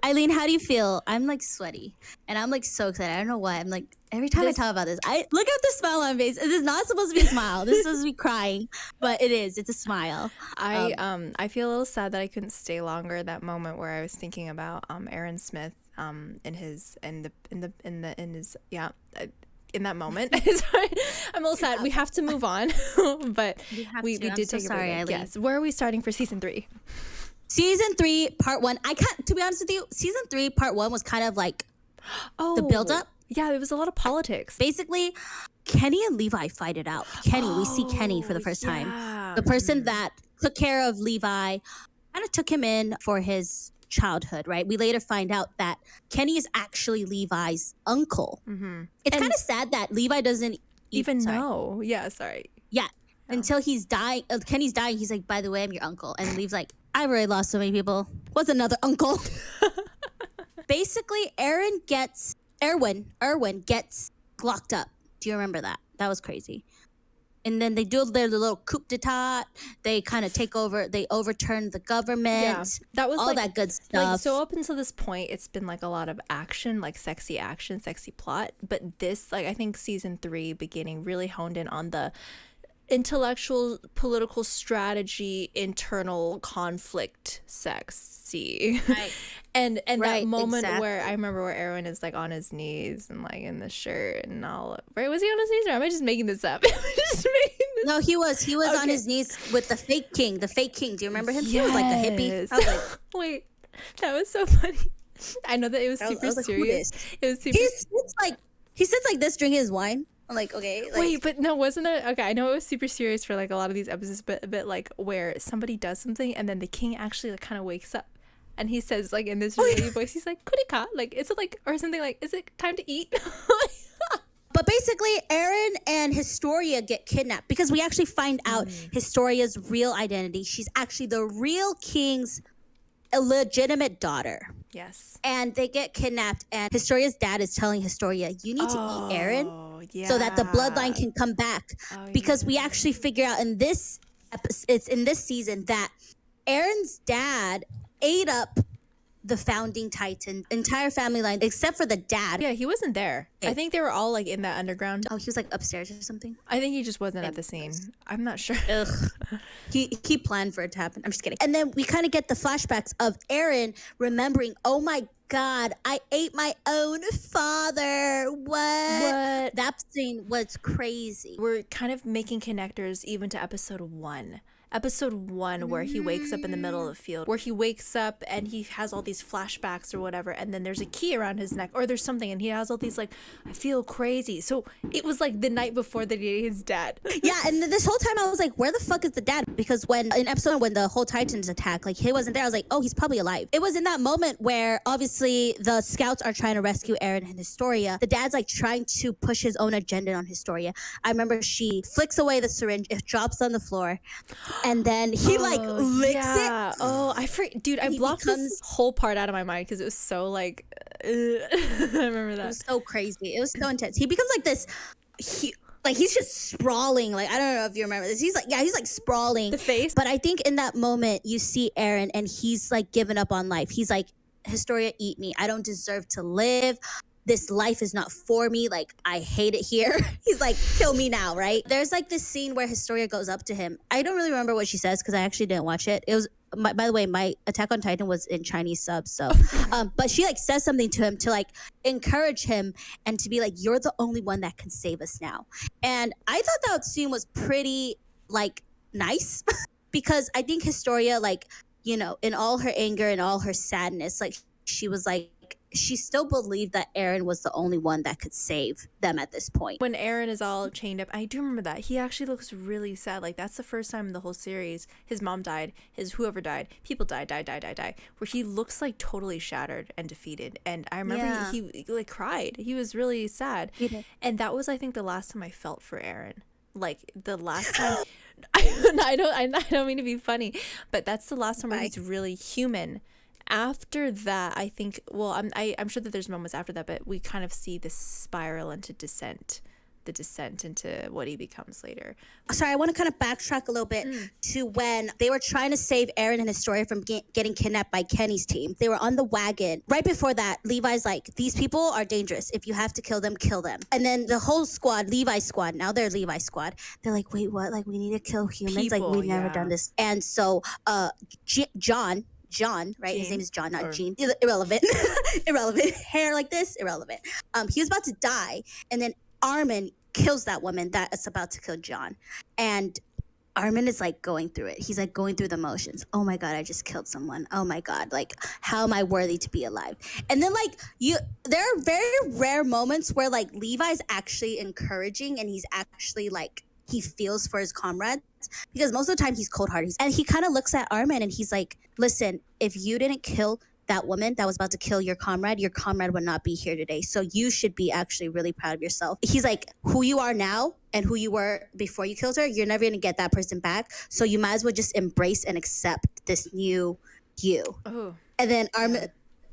Eileen, how do you feel? I'm like sweaty and I'm like so excited. I don't know why. I'm like, every time I talk about this, I look at the smile on my face. It is not supposed to be a smile. This is supposed to be crying, but it is. It's a smile. I feel a little sad that I couldn't stay longer. That moment where I was thinking about Aaron Smith in that moment. I'm a little sad. We have to move on, but we did take a break. Eileen. Yes. Where are we starting for season 3? Season 3, part 1. I can't. To be honest with you, season 3, part 1 was kind of like the build up. Yeah, there was a lot of politics. Basically, Kenny and Levi fight it out. We see Kenny for the first time. The person that took care of Levi, kind of took him in for his childhood, right? We later find out that Kenny is actually Levi's uncle. It's kind of sad that Levi doesn't even know. Yeah, sorry. Yeah, until he's dying. Kenny's dying. He's like, by the way, I'm your uncle. And Levi's like, I've already lost so many people. What's another uncle? Basically, Irwin gets locked up. Do you remember that? That was crazy. And then they do their little coup d'etat. They kind of take over. They overturn the government. Yeah, that was all that good stuff. Like, so up until this point, it's been like a lot of action, like sexy action, sexy plot. But this, like, I think season 3 beginning really honed in on the intellectual, political strategy, internal conflict, sexy. Right. and right, that moment where I remember where Irwin is like on his knees and like in the shirt and all. Right? Was he on his knees, or am I just making this up? No, he was on his knees with the fake king. The fake king. Do you remember him? Yes. He was like a hippie. I was like, wait, that was so funny. I know that it was super serious. It was super. He sits like this drinking his wine. I'm like, okay. Like, wait, but no, wasn't it? Okay, I know it was super serious for like a lot of these episodes, but a bit like where somebody does something and then the king actually like kind of wakes up and he says like in this really voice, he's like, "Kurika," like is it like or something like, "Is it time to eat?" But basically, Aaron and Historia get kidnapped because we actually find out Historia's real identity. She's actually the real king's illegitimate daughter. Yes. And they get kidnapped, and Historia's dad is telling Historia, you need to eat Aaron so that the bloodline can come back. Because we actually figure out in this it's in this season that Aaron's dad ate up the founding Titan, entire family line, except for the dad. Yeah, he wasn't there. I think they were all like in that underground. Oh, he was like upstairs or something? I think he just wasn't at the scene. I'm not sure. Ugh. He planned for it to happen. I'm just kidding. And then we kind of get the flashbacks of Aaron remembering, oh my God, I ate my own father. What? That scene was crazy. We're kind of making connectors even to episode 1. Episode 1 where he wakes up in the middle of the field, where he wakes up and he has all these flashbacks or whatever, and then there's a key around his neck or there's something and he has all these like, I feel crazy. So it was like the night before that he ate his dad. Yeah, and this whole time I was like, where the fuck is the dad? Because when in episode 1 when the whole Titans attack, like he wasn't there, I was like, oh, he's probably alive. It was in that moment where obviously the scouts are trying to rescue Aaron and Historia. The dad's like trying to push his own agenda on Historia. I remember she flicks away the syringe, it drops on the floor. And then he licks it. Oh, dude, I blocked this whole part out of my mind because it was so like, I remember that. It was so crazy. It was so intense. He becomes like this, he's just sprawling. Like, I don't know if you remember this. He's like sprawling. The face. But I think in that moment you see Aaron and he's like given up on life. He's like, Historia, eat me. I don't deserve to live. This life is not for me. Like, I hate it here. He's like, kill me now, right? There's like this scene where Historia goes up to him. I don't really remember what she says because I actually didn't watch it. It was, by the way, my Attack on Titan was in Chinese subs. So, but she like says something to him to like encourage him and to be like, you're the only one that can save us now. And I thought that scene was pretty like nice because I think Historia, like, you know, in all her anger and all her sadness, like she was like, she still believed that Aaron was the only one that could save them at this point. When Aaron is all chained up, I do remember that. He actually looks really sad. Like, that's the first time in the whole series, his mom died, whoever died, people died, where he looks like totally shattered and defeated. And I remember he like cried. He was really sad. And that was, I think, the last time I felt for Aaron. Like, the last time... I don't mean to be funny, but that's the last time where he's really human. After that, I think, well, I'm sure that there's moments after that, but we kind of see this spiral into the descent into what he becomes later. Sorry, I want to kind of backtrack a little bit to when they were trying to save Aaron and Historia from getting kidnapped by Kenny's team. They were on the wagon. Right before that, Levi's like, these people are dangerous. If you have to kill them, kill them. And then the whole squad, Levi's squad, now they're Levi's squad. They're like, wait, what? Like, we need to kill humans? Like, we've never done this. And so John, right? His name is John, not Gene. Irrelevant. Irrelevant. Hair like this, irrelevant. He was about to die, and then Armin kills that woman that is about to kill John. And Armin is like going through it. He's like going through the motions. Oh my God, I just killed someone. Oh my God, like how am I worthy to be alive? And then like there are very rare moments where like Levi's actually encouraging and he's actually like, he feels for his comrades, because most of the time he's cold-hearted. And he kind of looks at Armin and he's like, listen, if you didn't kill that woman that was about to kill your comrade would not be here today. So you should be actually really proud of yourself. He's like, who you are now and who you were before you killed her, you're never going to get that person back. So you might as well just embrace and accept this new you. Oh. And then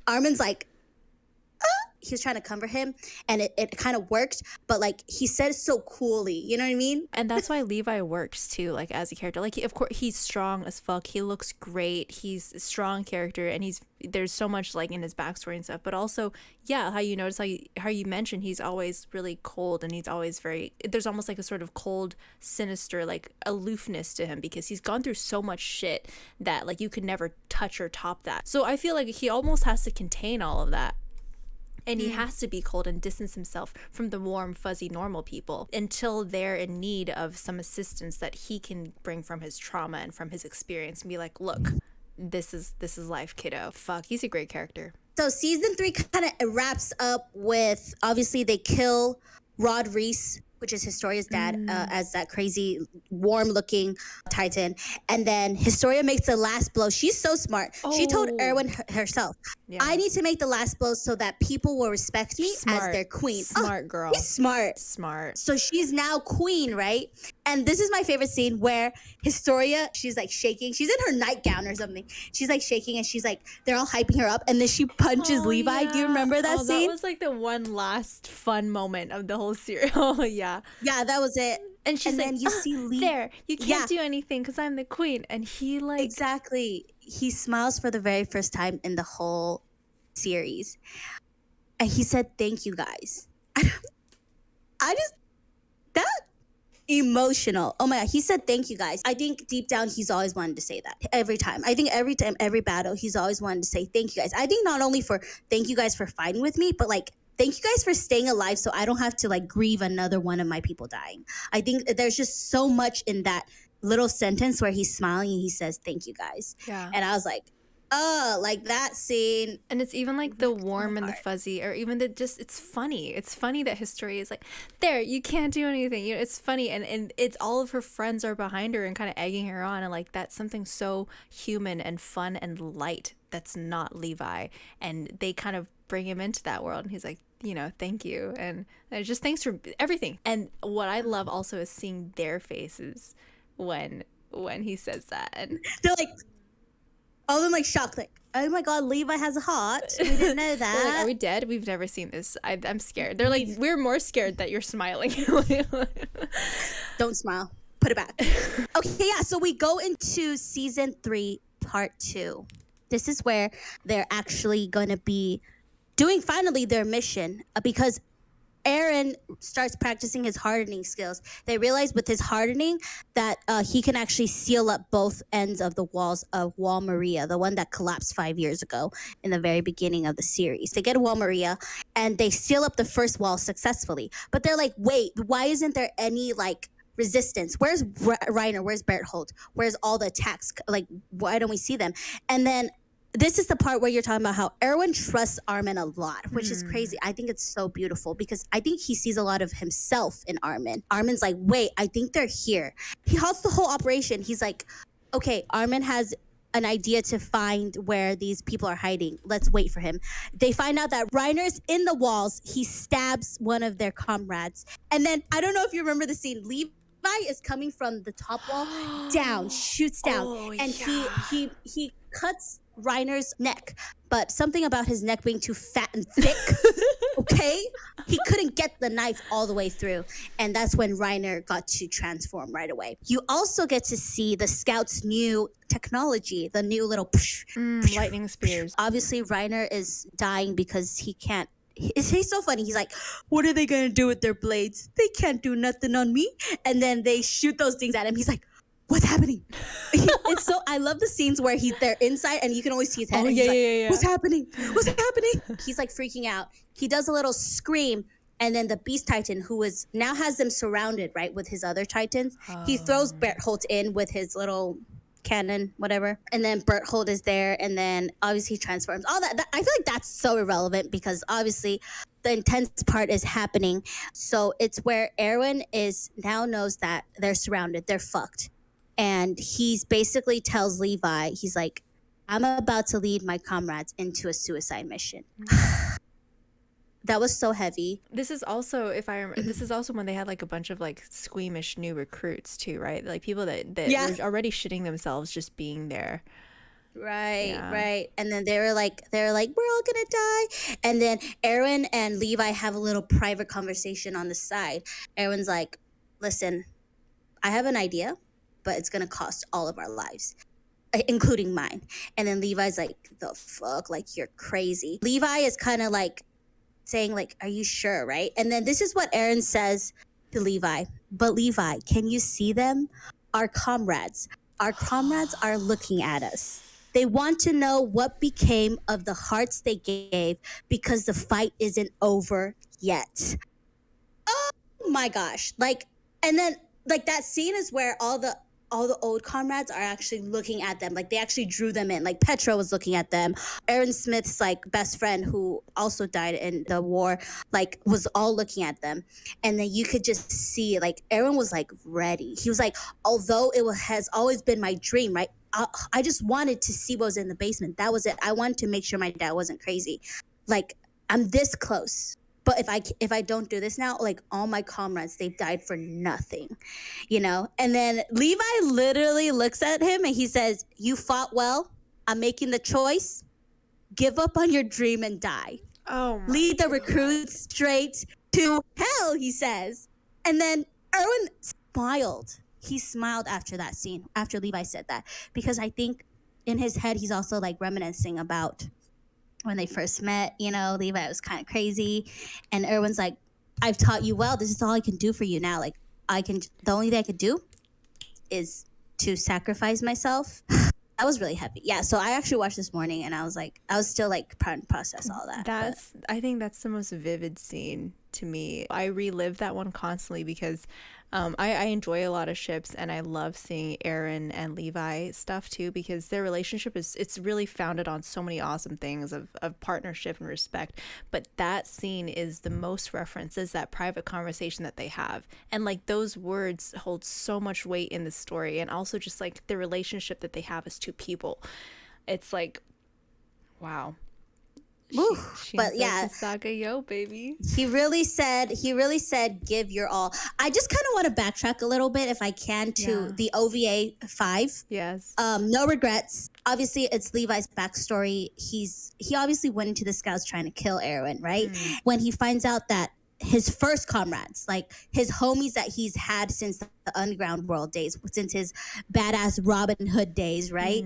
Armin's like, he was trying to comfort him and it kind of worked, but like he said it so coolly, you know what I mean? And that's why Levi works too, like as a character. Like of course he's strong as fuck, he looks great, he's a strong character, and there's so much like in his backstory and stuff, but also how you notice how you mentioned he's always really cold, and he's always there's almost like a sort of cold, sinister like aloofness to him, because he's gone through so much shit that like you could never touch or top that. So I feel like he almost has to contain all of that. And he has to be cold and distance himself from the warm, fuzzy, normal people until they're in need of some assistance that he can bring from his trauma and from his experience, and be like, look, this is life, kiddo. Fuck, he's a great character. So season 3 kind of wraps up with, obviously they kill Rod Reese, which is Historia's dad, as that crazy, warm-looking Titan. And then Historia makes the last blow. She's so smart. She told Irwin herself, I need to make the last blow so that people will respect me as their queen. Smart girl. He's smart. So she's now queen, right? And this is my favorite scene where Historia, she's like shaking. She's in her nightgown or something. She's like shaking and she's like, they're all hyping her up. And then she punches Levi. Yeah. Do you remember that scene? That was like the one last fun moment of the whole series. Oh, yeah. Yeah, that was it. And she's like, then you see Levi. There, you can't do anything because I'm the queen. And he like. Exactly. He smiles for the very first time in the whole series. And he said, thank you guys. That emotional. Oh my God. He said, thank you guys. I think deep down, he's always wanted to say that every time. I think every time, every battle, he's always wanted to say, thank you guys. I think not only for thank you guys for fighting with me, but like, thank you guys for staying alive so I don't have to like grieve another one of my people dying. I think there's just so much in that little sentence where he's smiling and he says, thank you guys. Yeah. And I was like, oh, like that scene. And it's even like the warm and the fuzzy, or even it's funny. It's funny that Historia is like, there, you can't do anything. You know, it's funny. And it's all of her friends are behind her and kind of egging her on. And like, that's something so human and fun and light that's not Levi. And they kind of bring him into that world. And he's like, you know, thank you. And just thanks for everything. And what I love also is seeing their faces when he says that. And they're like, all of them like shocked, like, oh my God, Levi has a heart. We didn't know that. Like, are we dead? We've never seen this. I'm scared. They're like, we're more scared that you're smiling. Don't smile. Put it back. Okay, yeah. So we go into season 3, part 2. This is where they're actually going to be doing finally their mission, because Aaron starts practicing his hardening skills. They realize with his hardening that he can actually seal up both ends of the walls of Wall Maria, the one that collapsed 5 years ago in the very beginning of the series. They get to Wall Maria and they seal up the first wall successfully. But they're like, wait, why isn't there any like resistance? Where's Reiner? Where's Berthold? Where's all the attacks? Like, why don't we see them? And then this is the part where you're talking about how Irwin trusts Armin a lot, which is crazy. I think it's so beautiful because I think he sees a lot of himself in Armin. Armin's like, wait, I think they're here. He halts the whole operation. He's like, okay, Armin has an idea to find where these people are hiding. Let's wait for him. They find out that Reiner's in the walls. He stabs one of their comrades. And then, I don't know if you remember the scene, Levi is coming from the top wall down, shoots down, and he cuts Reiner's neck, but something about his neck being too fat and thick, okay? He couldn't get the knife all the way through, and that's when Reiner got to transform right away. You also get to see the Scouts' new technology, the new little lightning spears. Obviously, Reiner is dying because he can't. He's so funny. He's like, what are they going to do with their blades? They can't do nothing on me. And then they shoot those things at him. He's like, what's happening? It's so, I love the scenes where they're inside and you can always see his head. What's happening? What's happening? He's like freaking out. He does a little scream And then the Beast Titan, who is now has them surrounded, right, with his other Titans. He throws Bertholdt in with his little cannon, whatever. And then Bertholdt is there, and then obviously he transforms. All that, I feel like that's so irrelevant because obviously the intense part is happening. So it's where Irwin is now knows that they're surrounded, they're fucked. And he's basically tells Levi, he's like, I'm about to lead my comrades into a suicide mission. That was so heavy. This is also, if I remember, this is also when they had like a bunch of like squeamish new recruits too, right? Like people that were already shitting themselves just being there. Right. And then they're like, we're all gonna die. And then Irwin and Levi have a little private conversation on the side. Irwin's like, listen, I have an idea, but it's gonna cost all of our lives, including mine. And then Levi's like, the fuck? Like, you're crazy. Levi is kind of like saying like, are you sure, right? And then this is what Aaron says to Levi. But Levi, can you see them? Our comrades are looking at us. They want to know what became of the hearts they gave because the fight isn't over yet. Oh my gosh. Like, and then like that scene is where all the old comrades are actually looking at them. Like they actually drew them in. Like Petra was looking at them. Aaron Smith's like best friend who also died in the war, like was all looking at them. And then you could just see like Aaron was like ready. He was like, although has always been my dream, right? I just wanted to see what was in the basement. That was it. I wanted to make sure my dad wasn't crazy. Like I'm this close. But if I don't do this now, like all my comrades, they've died for nothing, you know? And then Levi literally looks at him and he says, you fought well. I'm making the choice. Give up on your dream and die. Oh, my Lead the God. recruits straight to hell, he says. And then Irwin smiled. He smiled after that scene, after Levi said that. Because I think in his head, he's also like reminiscing about when they first met, you know, Levi was kind of crazy. And Irwin's like, I've taught you well. This is all I can do for you now. Like, the only thing I could do is to sacrifice myself. That was really heavy. Yeah, so I actually watched this morning and I was still like trying to process all that. I think that's the most vivid scene to me. I relive that one constantly because I enjoy a lot of ships and I love seeing Aaron and Levi stuff too because their relationship it's really founded on so many awesome things of partnership and respect. But that scene is the most references, that private conversation that they have. And like those words hold so much weight in the story, and also just like the relationship that they have as two people. It's like, wow. But yeah, Saga, yo, baby. He really said, give your all. I just kind of want to backtrack a little bit, if I can, to the OVA 5. Yes. No regrets. Obviously, it's Levi's backstory. He obviously went into the scouts trying to kill Irwin, right? When he finds out that his first comrades, like his homies that he's had since the Underground World days, since his badass Robin Hood days, right?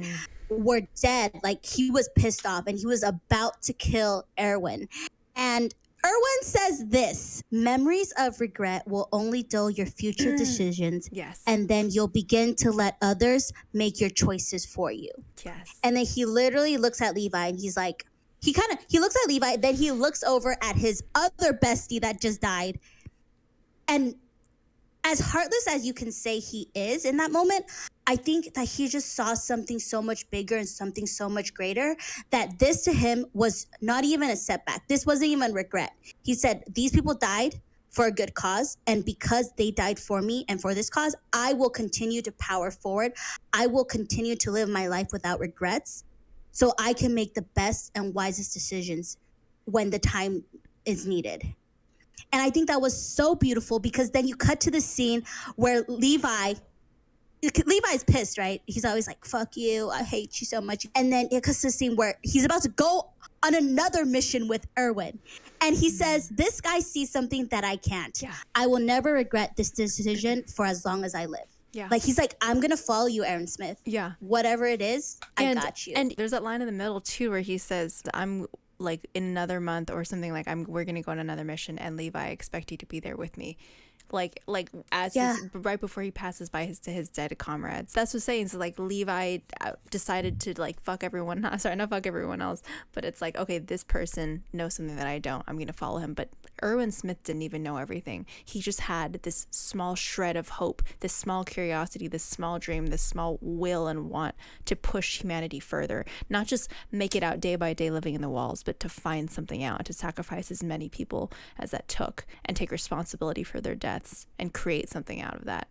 Were dead. Like he was pissed off and he was about to kill Irwin. And Irwin says this: memories of regret will only dull your future decisions. Yes. And then you'll begin to let others make your choices for you. Yes. And then he literally looks at Levi and he's like, he looks at Levi, then he looks over at his other bestie that just died. And as heartless as you can say he is in that moment, I think that he just saw something so much bigger and something so much greater, that this to him was not even a setback. This wasn't even regret. He said, these people died for a good cause, and because they died for me and for this cause, I will continue to power forward. I will continue to live my life without regrets, so I can make the best and wisest decisions when the time is needed. And I think that was so beautiful, because then you cut to the scene where Levi's pissed, right? He's always like, fuck you, I hate you so much. And then it cuts to the scene where he's about to go on another mission with Irwin. And he says, this guy sees something that I can't. Yeah. I will never regret this decision for as long as I live. Yeah. Like, he's like, I'm going to follow you, Aaron Smith. Yeah. Whatever it is, I got you. And there's that line in the middle, too, where he says, I'm like in another month or something, like we're going to go on another mission, and Levi, I expect you to be there with me. like as Yeah. right before he passes by his dead comrades. That's what's saying. So like Levi decided to like fuck everyone. Sorry, not fuck everyone else, but it's like, okay, this person knows something that I don't. I'm gonna follow him. But Irwin Smith didn't even know everything. He just had this small shred of hope, this small curiosity, this small dream, this small will and want to push humanity further. Not just make it out day by day living in the walls, but to find something out, to sacrifice as many people as that took and take responsibility for their deaths and create something out of that.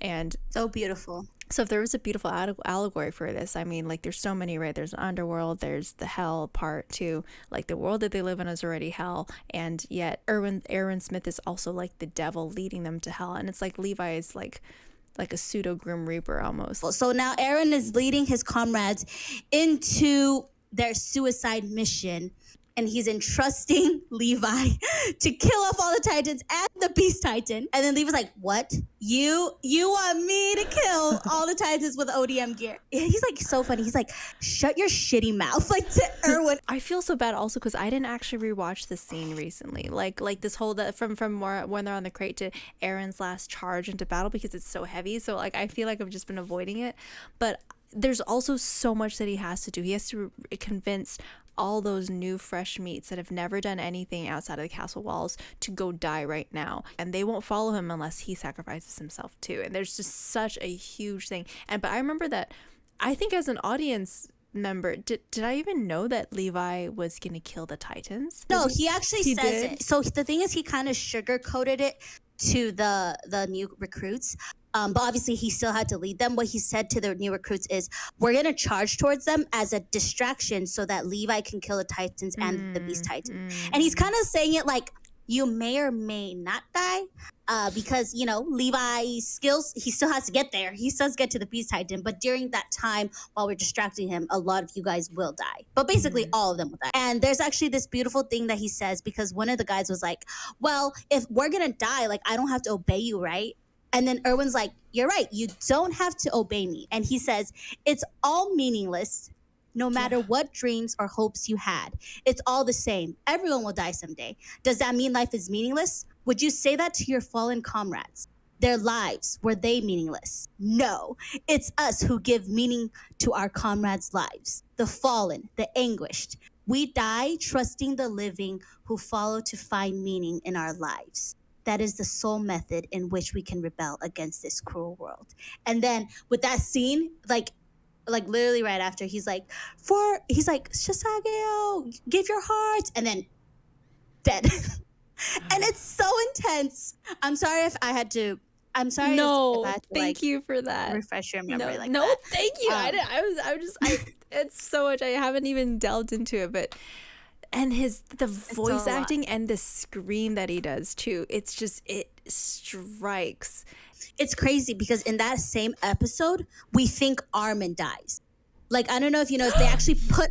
And So beautiful. so if there was a beautiful allegory for this, I mean, like there's so many, right? There's an underworld, there's the hell part too. Like the world that they live in is already hell, and yet Irwin Smith is also like the devil leading them to hell, and it's like Levi is like a pseudo Grim Reaper almost. So now Aaron is leading his comrades into their suicide mission, and he's entrusting Levi to kill off all the Titans and the Beast Titan. And then Levi's like, what? You want me to kill all the Titans with ODM gear? He's like so funny. He's like, shut your shitty mouth, like to Irwin. I feel so bad also because I didn't actually rewatch this scene recently. Like this whole from more when they're on the crate to Aaron's last charge into battle, because it's so heavy. So like I feel like I've just been avoiding it. But there's also so much that he has to do. He has to convince all those new fresh meats that have never done anything outside of the castle walls to go die right now, and they won't follow him unless he sacrifices himself too. And there's just such a huge thing. But I remember that I think as an audience member, did I even know that Levi was gonna kill the Titans? No, he actually He says did? it. So the thing is, he kind of sugar-coated it to the new recruits. But obviously he still had to lead them. What he said to the new recruits is, we're going to charge towards them as a distraction so that Levi can kill the Titans and the Beast Titan. And he's kind of saying it like, you may or may not die, because, you know, Levi's skills, he still has to get there. He still has to get to the Beast Titan. But during that time, while we're distracting him, a lot of you guys will die. But basically, all of them will die. And there's actually this beautiful thing that he says, because one of the guys was like, well, if we're going to die, like, I don't have to obey you, right? And then Irwin's like, you're right. You don't have to obey me. And he says, it's all meaningless, no matter what dreams or hopes you had. It's all the same. Everyone will die someday. Does that mean life is meaningless? Would you say that to your fallen comrades? Their lives, were they meaningless? No. It's us who give meaning to our comrades' lives. The fallen, the anguished. We die trusting the living who follow to find meaning in our lives. That is the sole method in which we can rebel against this cruel world. And then with that scene, like literally right after, he's like, Shisageo, give your heart, and then dead. And it's so intense. I'm sorry if I had to. I'm sorry. No, if I had to, thank you for that. refresh your memory like no, that. thank you. It's so much. I haven't even delved into it, but and the voice acting and the scream that he does too. It's just, it strikes. It's crazy because in that same episode, we think Armin dies. Like, I don't know if you know, they actually put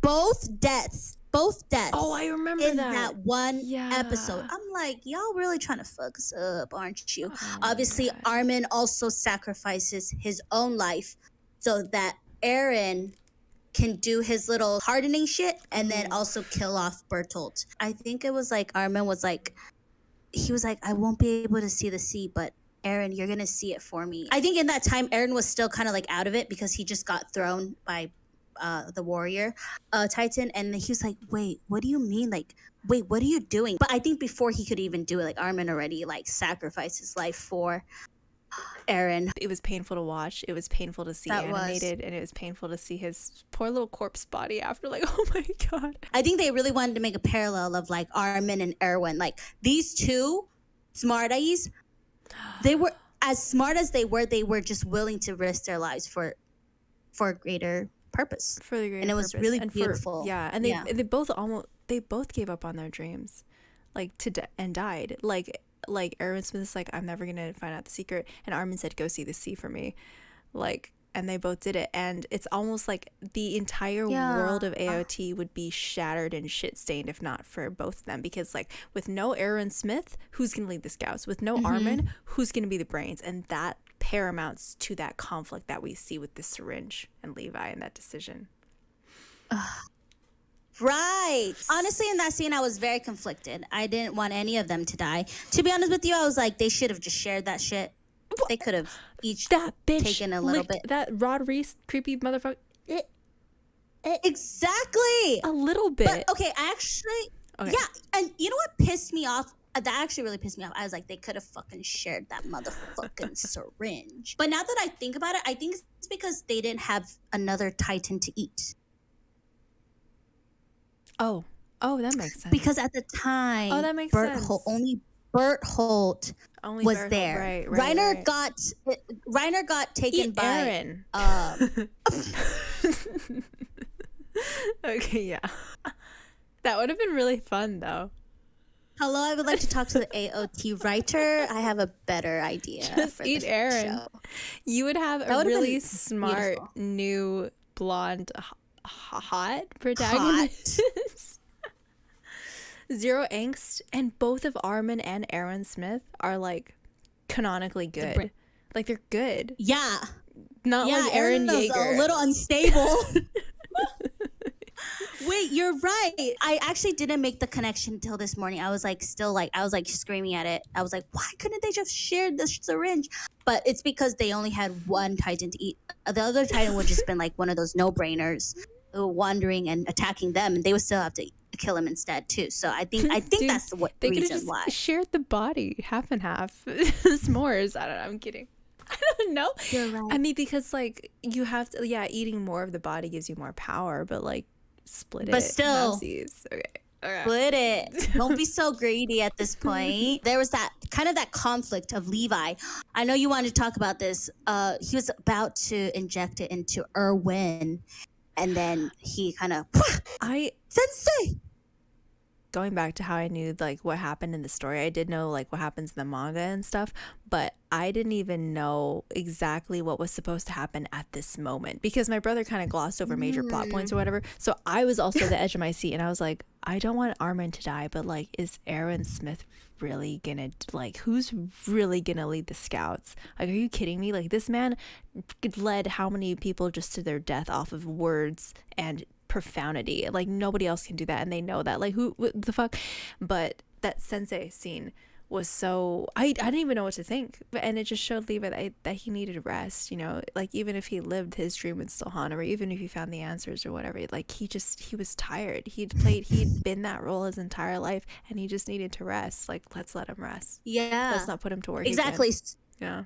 both deaths. Oh, I remember in that. that one episode. I'm like, y'all really trying to fuck us up, aren't you? Obviously, Armin also sacrifices his own life so that Aaron can do his little hardening shit and then also kill off Bertolt. I think it was like Armin was like, he was like, I won't be able to see the sea, but Aaron, you're gonna see it for me. I think in that time, Aaron was still kind of like out of it because he just got thrown by the warrior Titan, and he was like, wait, what do you mean? Like, wait, what are you doing? But I think before he could even do it, like Armin already like sacrificed his life for Aaron. It was painful to watch. It was painful to see animated, and it was painful to see his poor little corpse body after, like, oh my god. I think they really wanted to make a parallel of like Armin and Irwin. Like these two smarties, they were as smart as they were just willing to risk their lives for a greater purpose. For the greater and it was purpose. really and beautiful. And they both gave up on their dreams, like and died. Like Erwin Smith is like, I'm never gonna find out the secret, and Armin said, go see the sea for me, like, and they both did it. And it's almost like the entire world of AOT would be shattered and shit stained if not for both of them, because like with no Erwin Smith, who's gonna lead the scouts? With no Armin, who's gonna be the brains? And that paramounts to that conflict that we see with the syringe and Levi and that decision. Right. Honestly, in that scene, I was very conflicted. I didn't want any of them to die. To be honest with you, I was like, they should have just shared that shit. They could have each That bitch taken a little bit. that Rod Reese creepy motherfucker. Exactly. A little bit. But okay, actually, yeah. And you know what pissed me off? That actually really pissed me off. I was like, they could have fucking shared that motherfucking syringe. But now that I think about it, I think it's because they didn't have another Titan to eat. Oh, that makes sense. Because at the time, that makes sense. Only Bert Holt was Bert there. Holt, right. Reiner got taken by Aaron. Okay, yeah. That would have been really fun, though. Hello, I would like to talk to the AOT writer. I have a better idea. Just for eat the Aaron. show. You would have That a would've really been smart, beautiful. new, blonde, hot protagonist. Zero angst, and both of Armin and Aaron Smith are like canonically good. Like they're good. Yeah. Not like Aaron was Yeager. a little unstable. Wait, you're right. I actually didn't make the connection until this morning. I was like, screaming at it. I was like, why couldn't they just share the syringe? But it's because they only had one Titan to eat. The other Titan would just been like one of those no-brainers wandering and attacking them, and they would still have to kill him instead too. So I think Dude, that's the they reason just why. shared the body half and half. S'mores. I don't know. I'm kidding. I don't know. You're right. I mean, because like you have to, eating more of the body gives you more power, but like split it. But still. halfsies. Okay. Split it. Don't be so greedy at this point. There was that conflict of Levi. I know you wanted to talk about this. He was about to inject it into Irwin, and then he kind of Sensei. Going back to how I knew like what happened in the story, I did know like what happens in the manga and stuff, but I didn't even know exactly what was supposed to happen at this moment because my brother kind of glossed over major plot points or whatever. So I was also at the edge of my seat and I was like, I don't want Armin to die, but like, is Aaron Smith really gonna, like, who's really gonna lead the scouts? Like, are you kidding me? Like, this man led how many people just to their death off of words and profanity. Like, nobody else can do that, and they know that. Like, what the fuck? But that sensei scene was so, I didn't even know what to think, and it just showed Levi that he needed rest, you know, like even if he lived, his dream would still haunt him, or even if he found the answers or whatever, like he was tired. He'd been that role his entire life, and he just needed to rest. Like, let's let him rest. Yeah. Let's not put him to work Exactly. again. Yeah.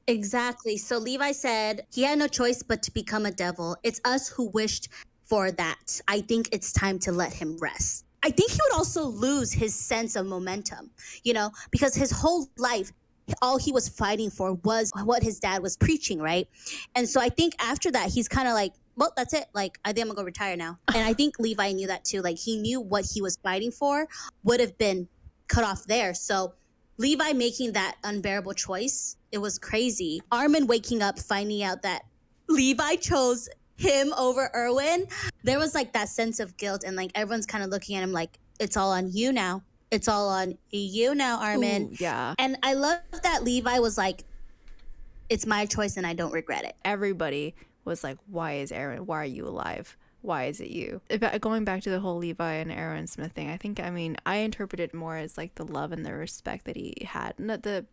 Exactly. So Levi said he had no choice but to become a devil. It's us who wished for that. I think it's time to let him rest. I think he would also lose his sense of momentum, you know, because his whole life, all he was fighting for was what his dad was preaching, right? And so I think after that, he's kind of like, well, that's it. Like, I think I'm going to go retire now. And I think Levi knew that too. Like, he knew what he was fighting for would have been cut off there. So Levi making that unbearable choice, it was crazy. Armin waking up, finding out that Levi chose him over Irwin, there was like that sense of guilt, and like everyone's kind of looking at him like, it's all on you now. It's all on you now, Armin. Ooh, yeah. And I love that Levi was like, it's my choice and I don't regret it. Everybody was like, why is Aaron, why are you alive? Why is it you? Going back to the whole Levi and Aaron Smith thing, I interpret it more as like the love and the respect that he had, not that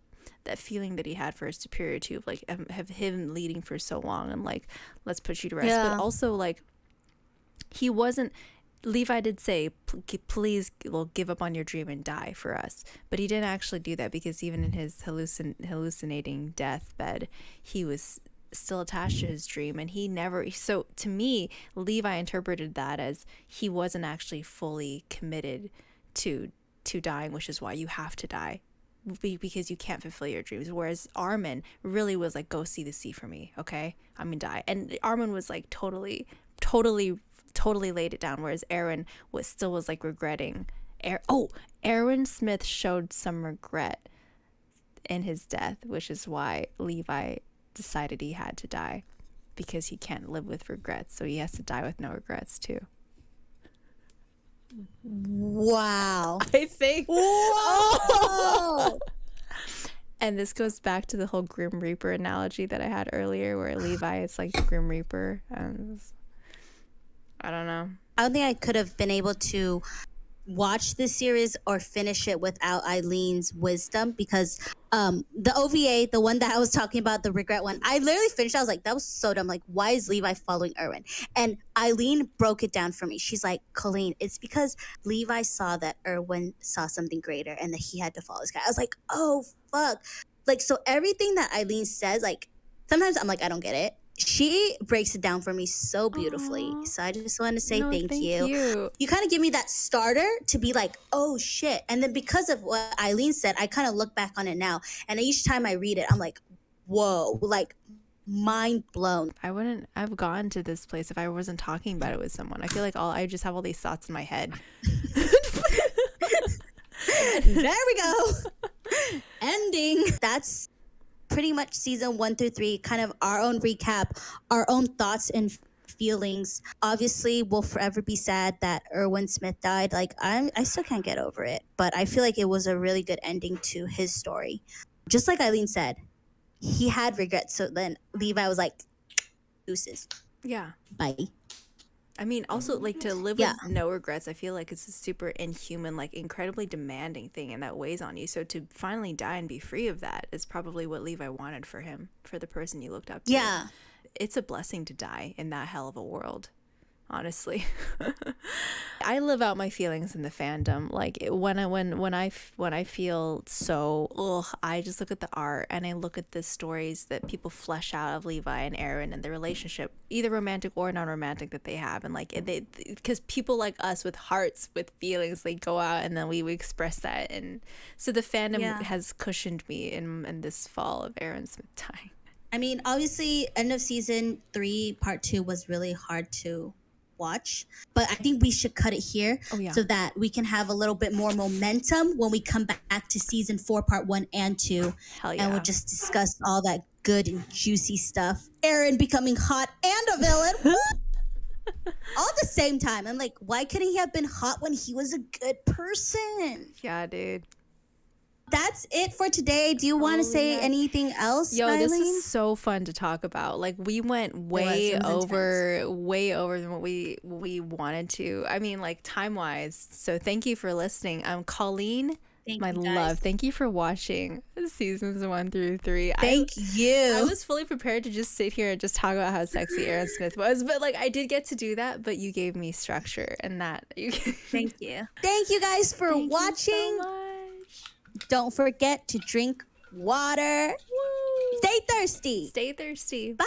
feeling that he had for his superior too, like have him leading for so long and like, let's put you to rest. Yeah. But also like, Levi did say, please, give up on your dream and die for us. But he didn't actually do that, because even in his hallucinating deathbed, he was still attached to his dream, and he never. So to me, Levi interpreted that as he wasn't actually fully committed to dying, which is why you have to die, because you can't fulfill your dreams. Whereas Armin really was like, go see the sea for me, okay? I'm gonna die. And Armin was like totally laid it down, whereas Aaron was like regretting. Aaron Smith showed some regret in his death, which is why Levi decided he had to die, because he can't live with regrets, so he has to die with no regrets too. Wow. I think. Whoa. And this goes back to the whole Grim Reaper analogy that I had earlier, where Levi is like the Grim Reaper. I don't know. I don't think I could have been able to watch this series or finish it without Eileen's wisdom, because the OVA, the one that I was talking about, the regret one, I literally finished. I was like, that was so dumb. Like, why is Levi following Irwin? And Eileen broke it down for me. She's like, Colleen, it's because Levi saw that Irwin saw something greater and that he had to follow this guy. I was like, oh fuck. Like, so everything that Eileen says, like, sometimes I'm like, I don't get it. She breaks it down for me so beautifully. Aw. So I just want to say No, thank you. You kind of give me that starter to be like, oh shit. And then because of what Eileen said, I kind of look back on it now. And each time I read it, I'm like, whoa, like mind blown. I wouldn't have gone to this place if I wasn't talking about it with someone. I feel like I just have all these thoughts in my head. There we go. Ending. That's pretty much season 1 through 3, kind of our own recap, our own thoughts and feelings. Obviously, we'll forever be sad that Irwin Smith died. Like, I still can't get over it, but I feel like it was a really good ending to his story. Just like Eileen said, he had regrets, so then Levi was like, deuces. Yeah. Bye. I mean, also, like, to live with no regrets, I feel like it's a super inhuman, like, incredibly demanding thing, and that weighs on you. So to finally die and be free of that is probably what Levi wanted for him, for the person you looked up to. Yeah. It's a blessing to die in that hell of a world, honestly. I live out my feelings in the fandom. Like, when I feel so, I just look at the art and I look at the stories that people flesh out of Levi and Aaron and the relationship, either romantic or non-romantic, that they have. And like, because people like us with hearts, with feelings, they go out and then we express that. And so the fandom has cushioned me in this fall of Aaron Smith dying. I mean, obviously, end of season 3, part 2 was really hard to watch, but I think we should cut it here so that we can have a little bit more momentum when we come back to season 4, part 1 and 2. Hell yeah. And we'll just discuss all that good and juicy stuff. Aaron becoming hot and a villain. All at the same time. I'm like, why couldn't he have been hot when he was a good person? Yeah, dude. That's it for today. Do you want to say anything else, Yo, Eileen? this is so fun to talk about. Like, we went way over than what we wanted to. I mean, like, time-wise. So thank you for listening. Colleen, my love, thank you for watching seasons 1 through 3. Thank you. I was fully prepared to just sit here and just talk about how sexy Aaron Smith was, but like, I did get to do that, but you gave me structure, and that Thank you. Thank you guys for watching. You so much. Don't forget to drink water. Woo. Stay thirsty. Stay thirsty. Bye.